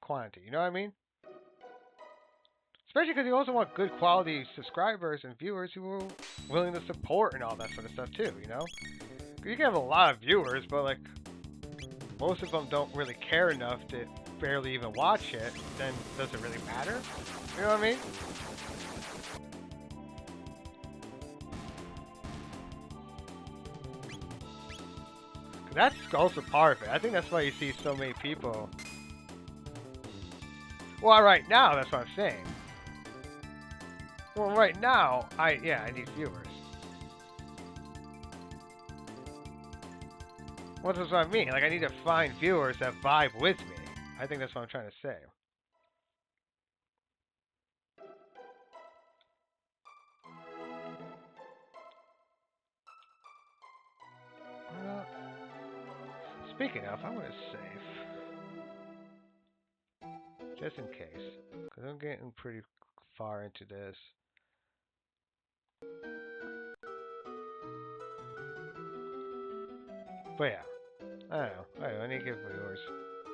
quantity. You know what I mean? Especially because you also want good quality subscribers and viewers who are willing to support and all that sort of stuff too. You know, 'cause you can have a lot of viewers, but like most of them don't really care enough to barely even watch it. Then does it really matter? You know what I mean? That's also part of it. I think that's why you see so many people. Well, right now, that's what I'm saying. Well, right now, I need viewers. Well, that's what I mean. Like, I need to find viewers that vibe with me. I think that's what I'm trying to say. Uh, Speaking of, I'm gonna save just in case, because I'm getting pretty far into this. But yeah, I don't know. I need to get viewers,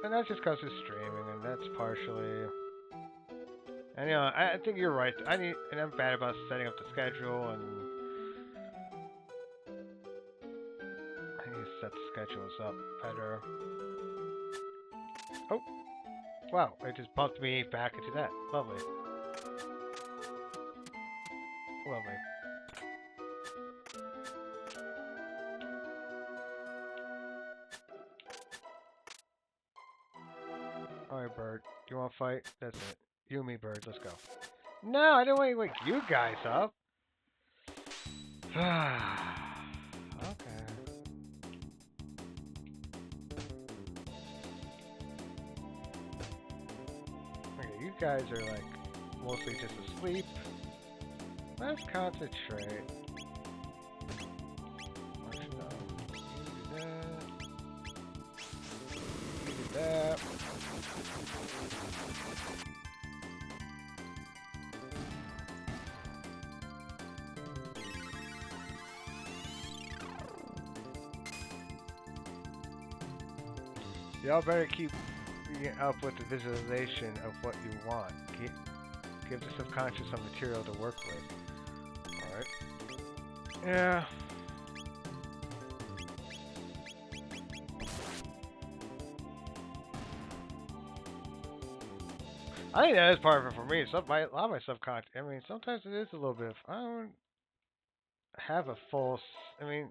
and that's just because it's streaming, and that's partially. And you know, I think you're right. And I'm bad about setting up the schedule, and I need to set the schedules up better. Oh, wow! It just bumped me back into that. Lovely, lovely. All right, Bird. You want to fight? That's it. You and me, Bird. Let's go. No, I didn't want to wake you guys up. Okay. Okay, you guys are like mostly just asleep. Let's concentrate. Actually, no. You do that. Y'all better keep up with the visualization of what you want. Give the subconscious some material to work with. Alright. Yeah. I think that is part of it for me. A lot of my subconscious. I mean, sometimes it is a little bit. I don't have a full. I mean,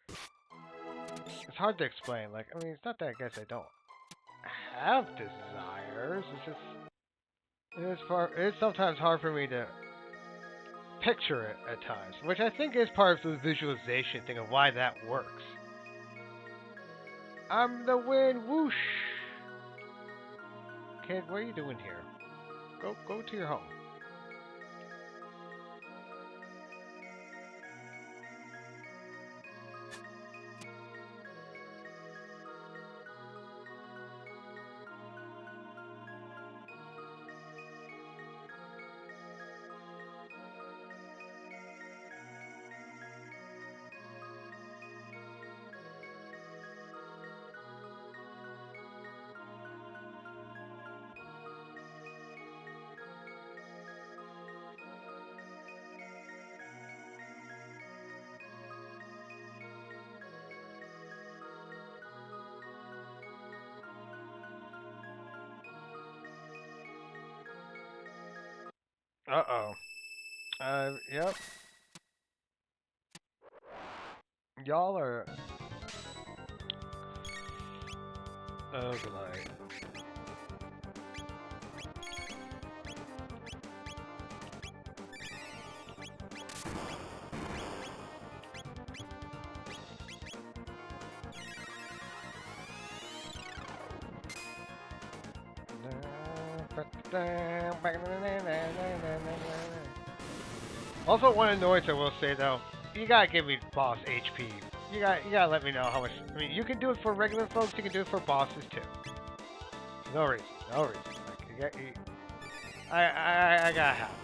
it's hard to explain. Like, I mean, it's not that I guess I don't have desires. It's just it's sometimes hard for me to picture it at times, which I think is part of the visualization thing of why that works. I'm the wind, whoosh. Kid, what are you doing here? Go to your home. Uh-oh. Yep. Y'all are... Oh, good night. Also, one annoyance I will say though, you gotta give me boss HP. You gotta let me know how much. I mean, you can do it for regular folks. You can do it for bosses too. No reason. No reason. Like, I gotta have it.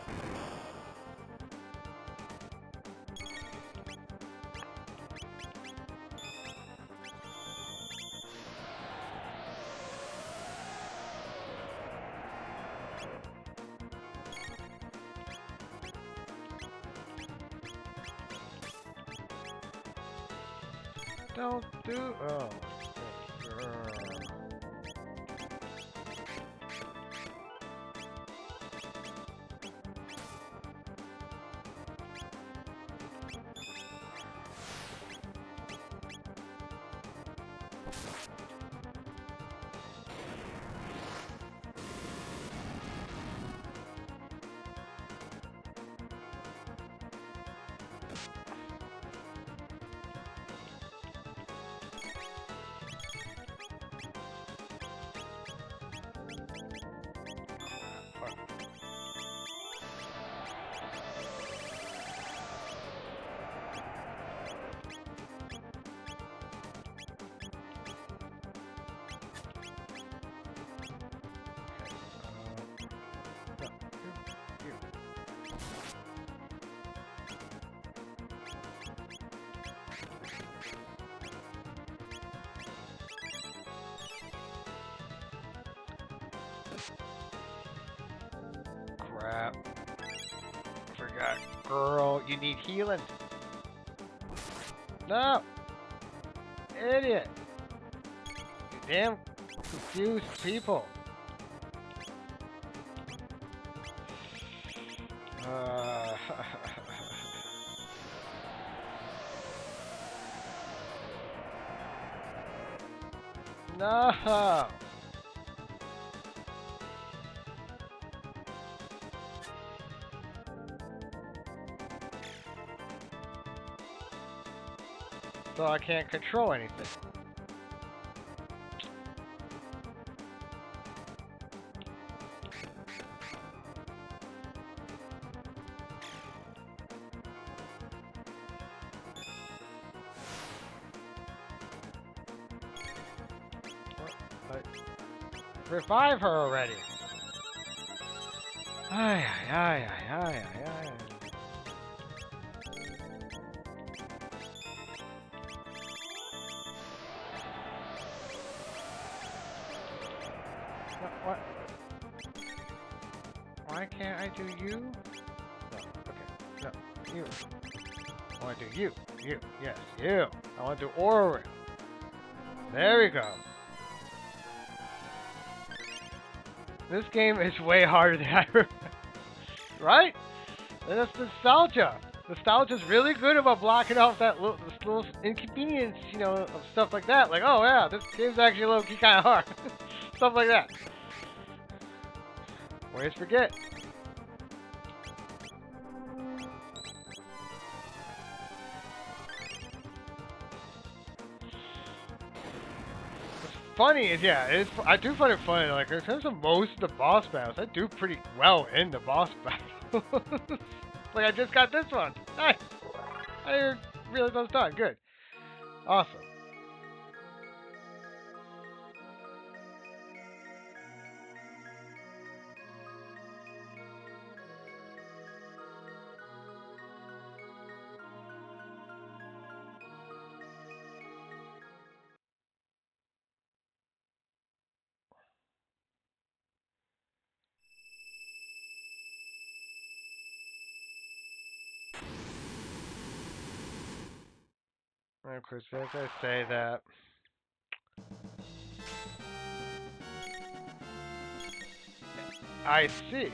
Don't do. Oh. Crap. Forgot. Girl, you need healing. No! Idiot! You damn confused people. No! So I can't control anything. Revive her already. Ay, ay, ay, ay, ay, ay. No, what? Why can't I do you? No, okay, no, you. I want to do you. You, yes, you. I want to do Aura. There we go. This game is way harder than I remember. Right? And that's nostalgia. Nostalgia's really good about blocking off this little inconvenience, you know, of stuff like that. Like, oh yeah, this game's actually low-key kind of hard. Stuff like that. Always forget. Funny is, yeah, I do find it funny. Like, in terms of most of the boss battles, I do pretty well in the boss battles. Like, I just got this one. Nice. I didn't realize I was done. Good. Awesome. And of course, as I say that, I see.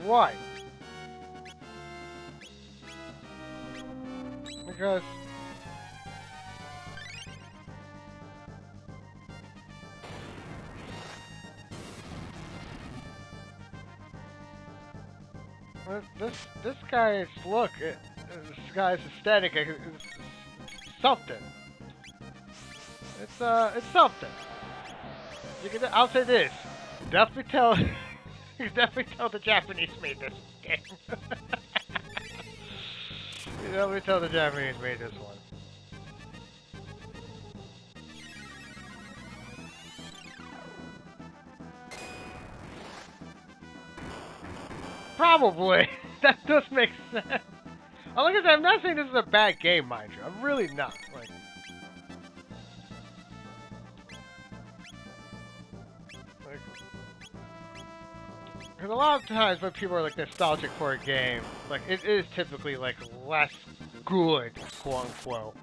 Right. Because this guy's look, this guy's aesthetic is something. It's something. You can, I'll say this. Definitely tell. You can definitely tell the Japanese made this game. You definitely tell the Japanese made this one. Probably. That does make sense. Like I said, I'm not saying this is a bad game, mind you. I'm really not. Like, because a lot of times when people are like nostalgic for a game, like it is typically like less good, quote unquote,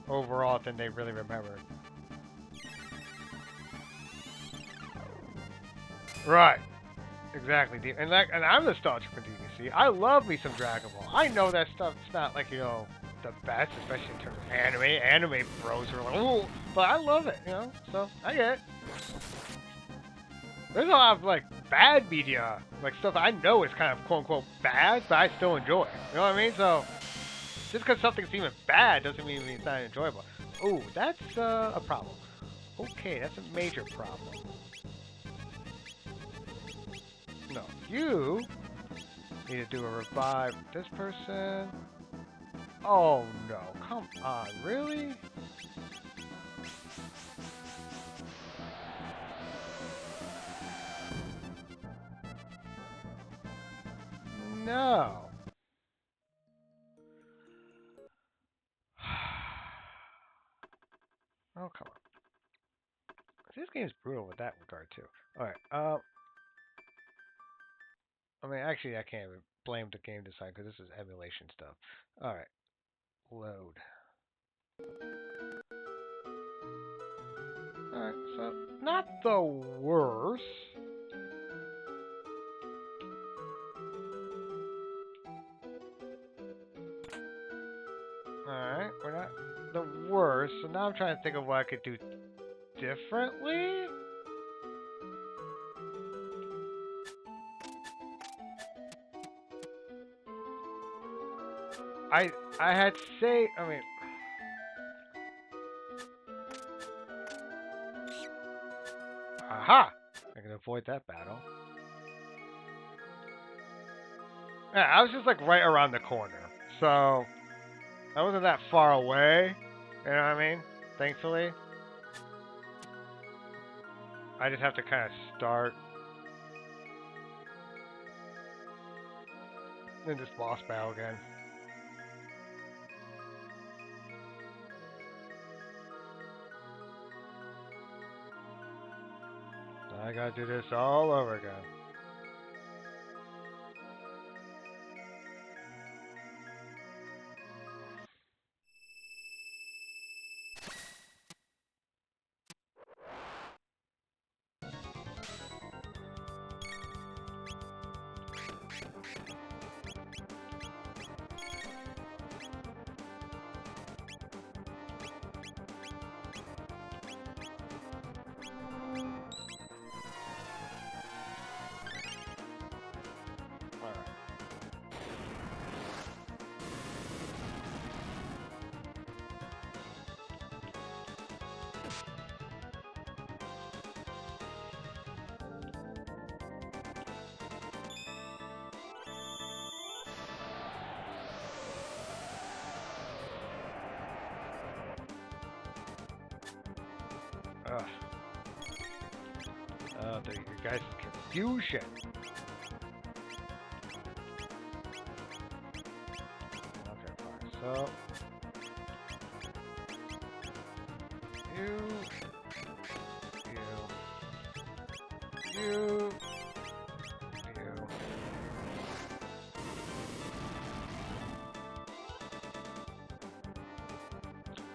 overall than they really remember. Right. Exactly. And I'm nostalgic for DVC. I love me some Dragon Ball. I know that stuff's not like, you know, the best, especially in terms of anime. Anime bros are like, ooh, but I love it, you know, so I get it. There's a lot of like bad media, like stuff I know is kind of quote unquote bad, but I still enjoy it. You know what I mean? So just because something's even bad doesn't mean it's not enjoyable. Ooh, that's a problem. Okay, that's a major problem. No, you need to do a revive. This person. Oh no, come on, really? No. Oh, come on. This game's brutal with that regard, too. Alright, I mean, actually, I can't even blame the game design because this is emulation stuff. Alright, load. Alright, so, not the worst. Alright, we're not the worst, so now I'm trying to think of what I could do differently? I had say, I mean, aha! I can avoid that battle. Yeah, I was just like right around the corner, so I wasn't that far away. You know what I mean? Thankfully, I just have to kind of start in this boss battle again. I gotta do this all over again. Ugh. Oh, you guys' confusion. Okay, fine. So you.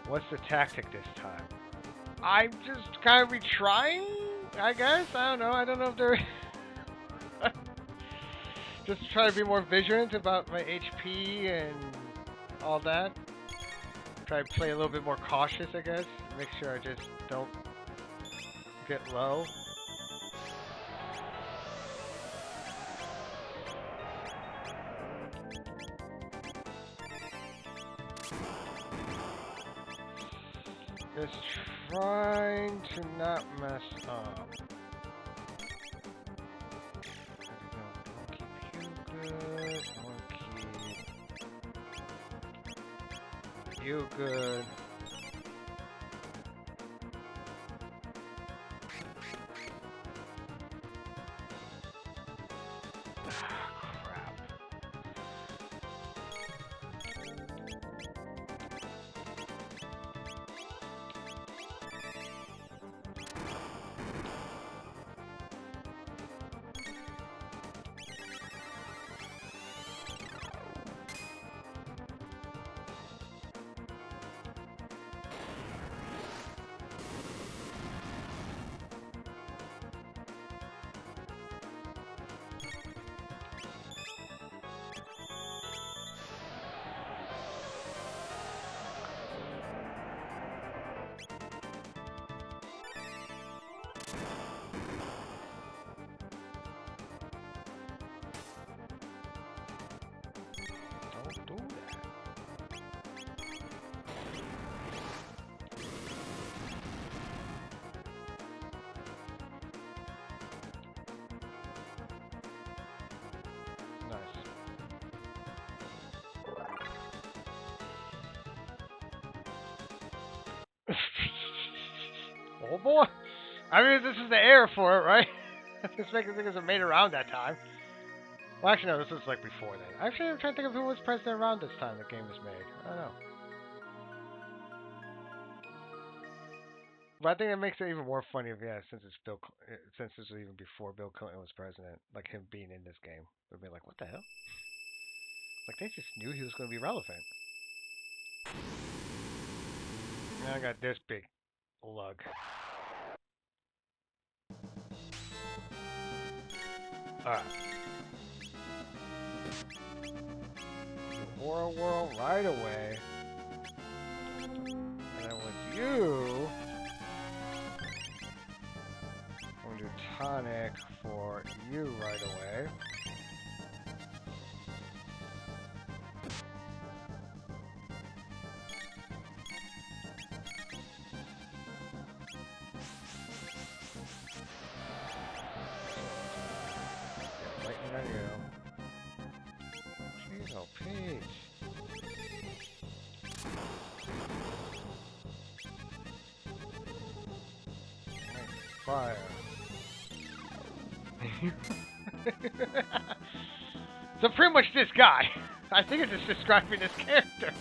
What's the tactic this time? I'm just kind of retrying, I guess. I don't know. I don't know if they're... Just try to be more vigilant about my HP and all that. Try to play a little bit more cautious, I guess. Make sure I just don't get low. Just trying to not mess up. You good. Crap. Don't do that. Nice. Oh boy! I mean, this is the air for it, right? Just making things that made it around that time. Well, actually, no, this was like before then. Actually, I'm trying to think of who was president around this time the game was made. I don't know. But I think it makes it even more funny, yeah, since it's since this was even before Bill Clinton was president, like him being in this game. They'd be like, what the hell? Like they just knew he was going to be relevant. Now I got this big lug. Alright. Whirl right away. And then with you, I'm going to do tonic for you right away. Waiting on you. Jeez, oh, Peach. Fire. So pretty much this guy. I think it's just describing this character.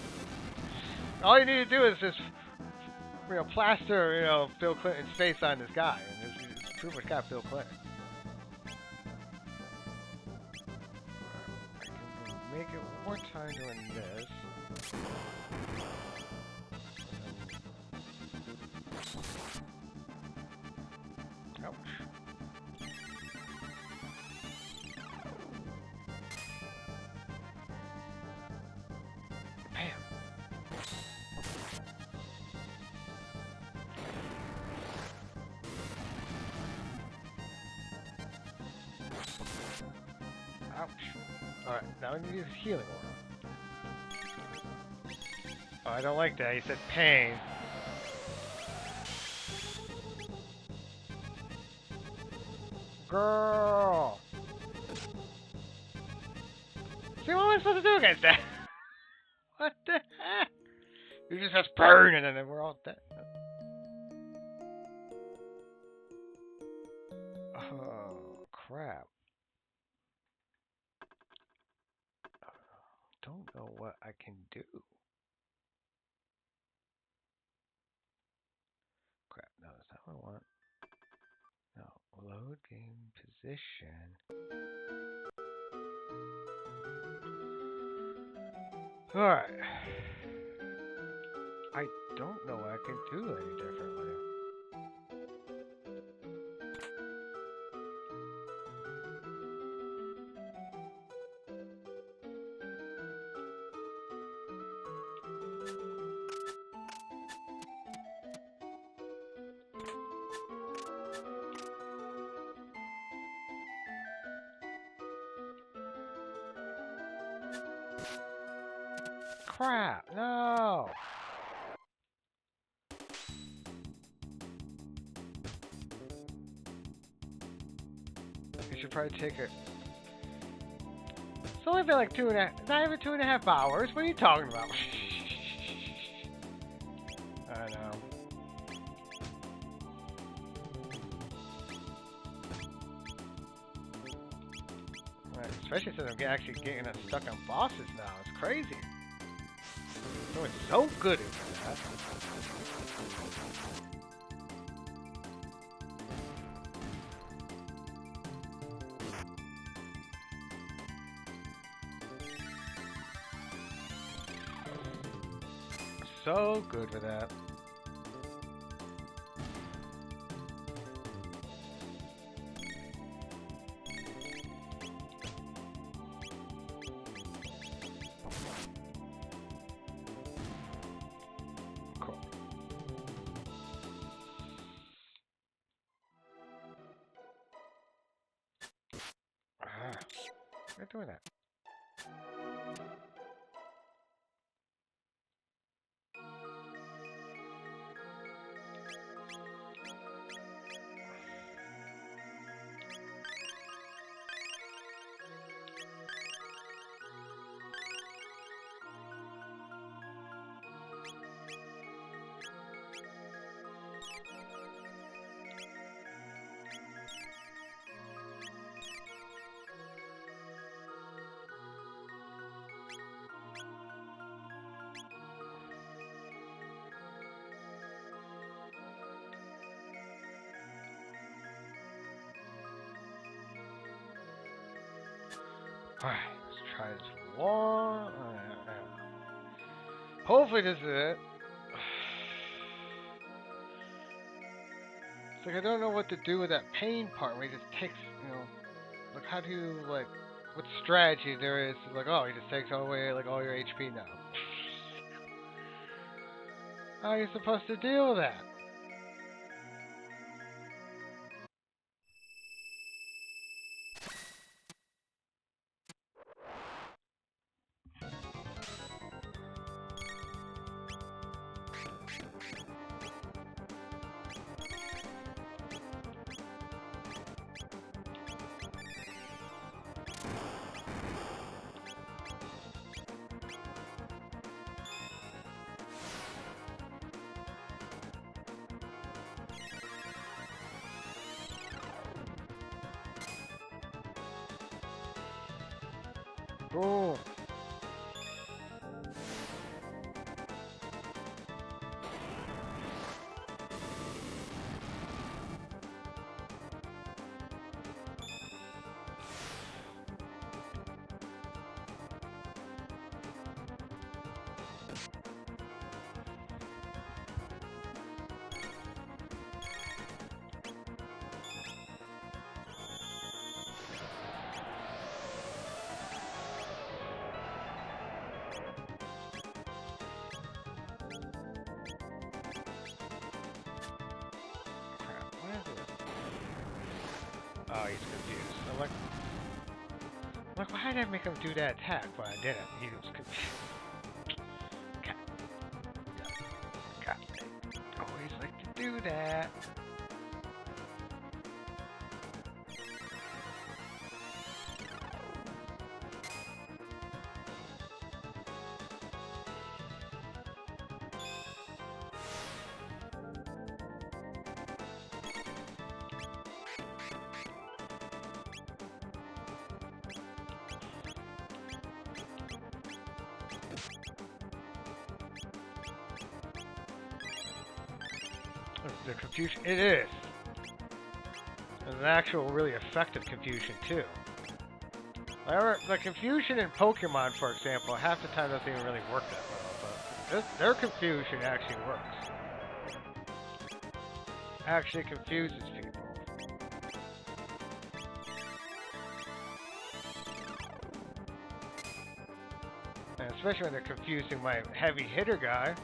All you need to do is just, plaster, Bill Clinton's face on this guy, and it's pretty much got Bill Clinton. I can make it one more time doing this. Ouch. Bam. Ouch. Alright, now we need to use healing aura. Oh, I don't like that. He said pain. Girl! See, what am I supposed to do against that? What the heck? You just have to burn and then we're all dead. Oh, crap. Don't know what I can do. Crap, no, that's not what I want. No, load game position. Alright. I don't know what I can do any differently. crap. No. You should probably take it. It's only been like 2.5, not even 2.5 hours. What are you talking about? I know. Right, especially since I'm actually getting stuck on bosses now. It's crazy. So it's so good at that. So good with that. Cool. We're doing that. Alright, let's try this one. Hopefully this is it. It's like I don't know what to do with that pain part where he just takes, like how do you, like, what strategy there is, like, oh, he just takes away, like, all your HP now. How are you supposed to deal with that? Boom. Oh, he's confused. I'm like, why did I make him do that attack? But I didn't. He was confused. God. Always like to do that. The confusion, it is. There's an actual really effective confusion too. However, the confusion in Pokemon, for example, half the time doesn't even really work that well, but their confusion actually works. Actually confuses people. And especially when they're confusing my heavy hitter guy.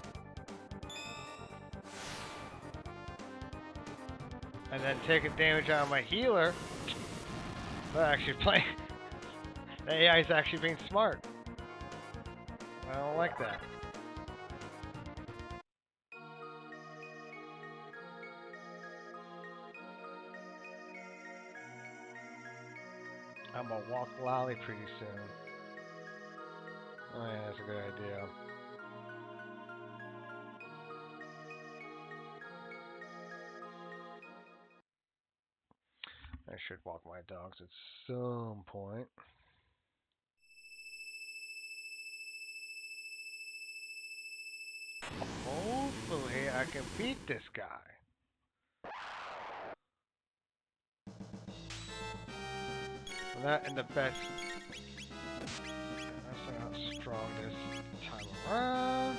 And then taking damage out of my healer. They're actually playing. The AI is actually being smart. I don't like that. I'm gonna walk Lolly pretty soon. Oh yeah, that's a good idea. I should walk my dogs at some point. Hopefully I can beat this guy. I'm not in the best. That's not strong this time around.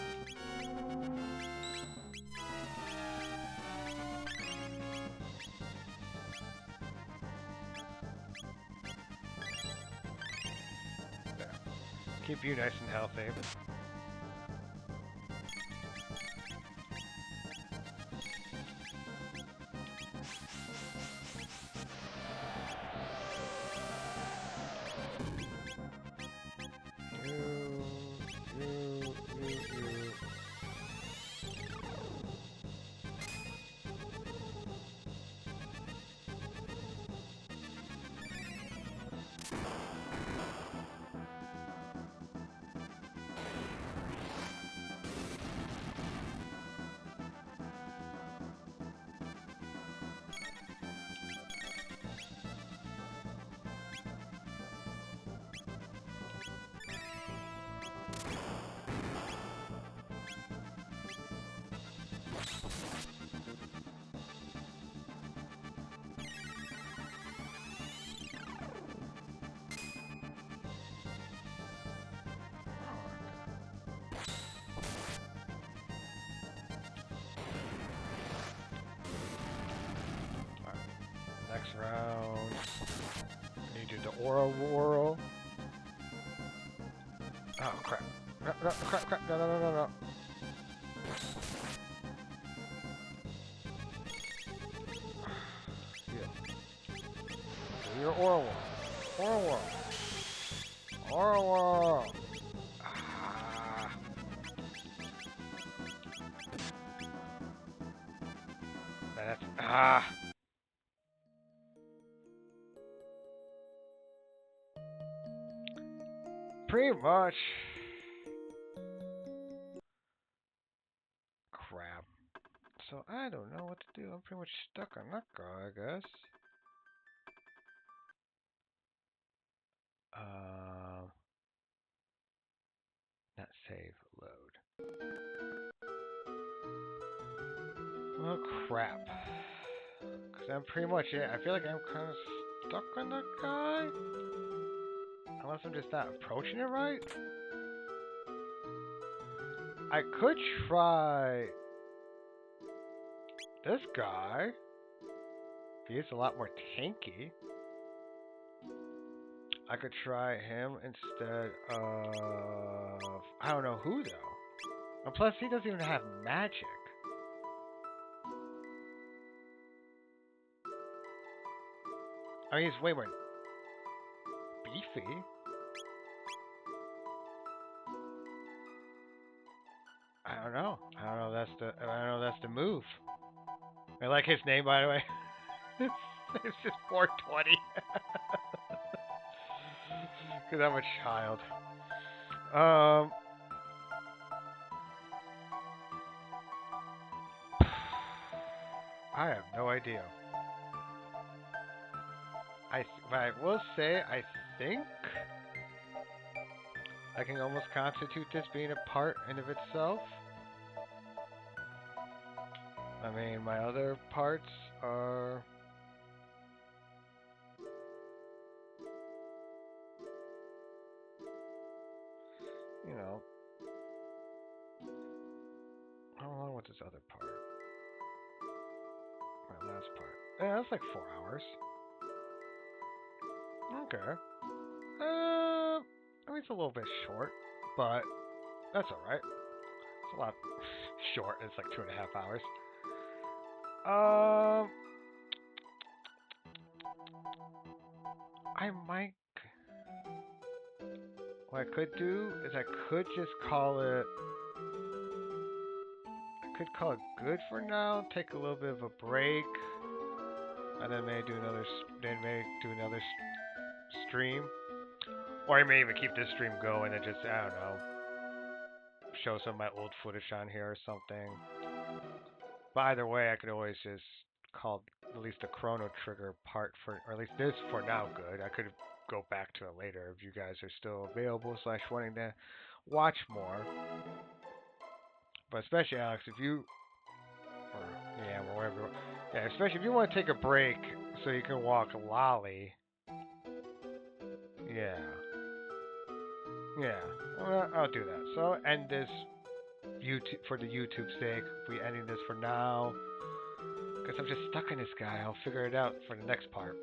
There. Keep you nice and healthy. You. Next round. I need you to Aura Whirl. Oh crap. No, no, crap. No. Yeah. Do your Aura Whirl. Aura Whirl. Aura Whirl. Ah. That's. Ah. Pretty much. Crap. So I don't know what to do. I'm pretty much stuck on that guy, I guess. Not save, load. Oh crap. Cause I'm pretty much it. I feel like I'm kind of stuck on that guy. Unless I'm just not approaching it right. I could try this guy. He's a lot more tanky. I could try him instead of... I don't know who, though. And plus, he doesn't even have magic. I mean, he's way more beefy. I don't know. I don't know that's the move. I like his name, by the way. It's just 420. Because I'm a child. I have no idea. I will say, I think I can almost constitute this being a part in of itself. I mean, my other parts are... You know... How long was this other part? My last part. Yeah, that's like 4 hours. Okay. I mean, it's a little bit short, but that's alright. It's a lot short. It's like 2.5 hours. I might... What I could do is I could just call it. I could call it good for now. Take a little bit of a break, and then maybe do another. Then maybe do another stream, or I may even keep this stream going and just I don't know, show some of my old footage on here or something. But either way, I could always just call at least the Chrono Trigger part for, or at least this for now good. I could go back to it later if you guys are still available slash wanting to watch more. But especially Alex, if you, or yeah, or whatever, yeah, especially if you want to take a break so you can walk Lolly. Yeah, yeah, I'll do that. So I'll end this YouTube for the YouTube sake. We ending this for now because I'm just stuck in this guy. I'll figure it out for the next part.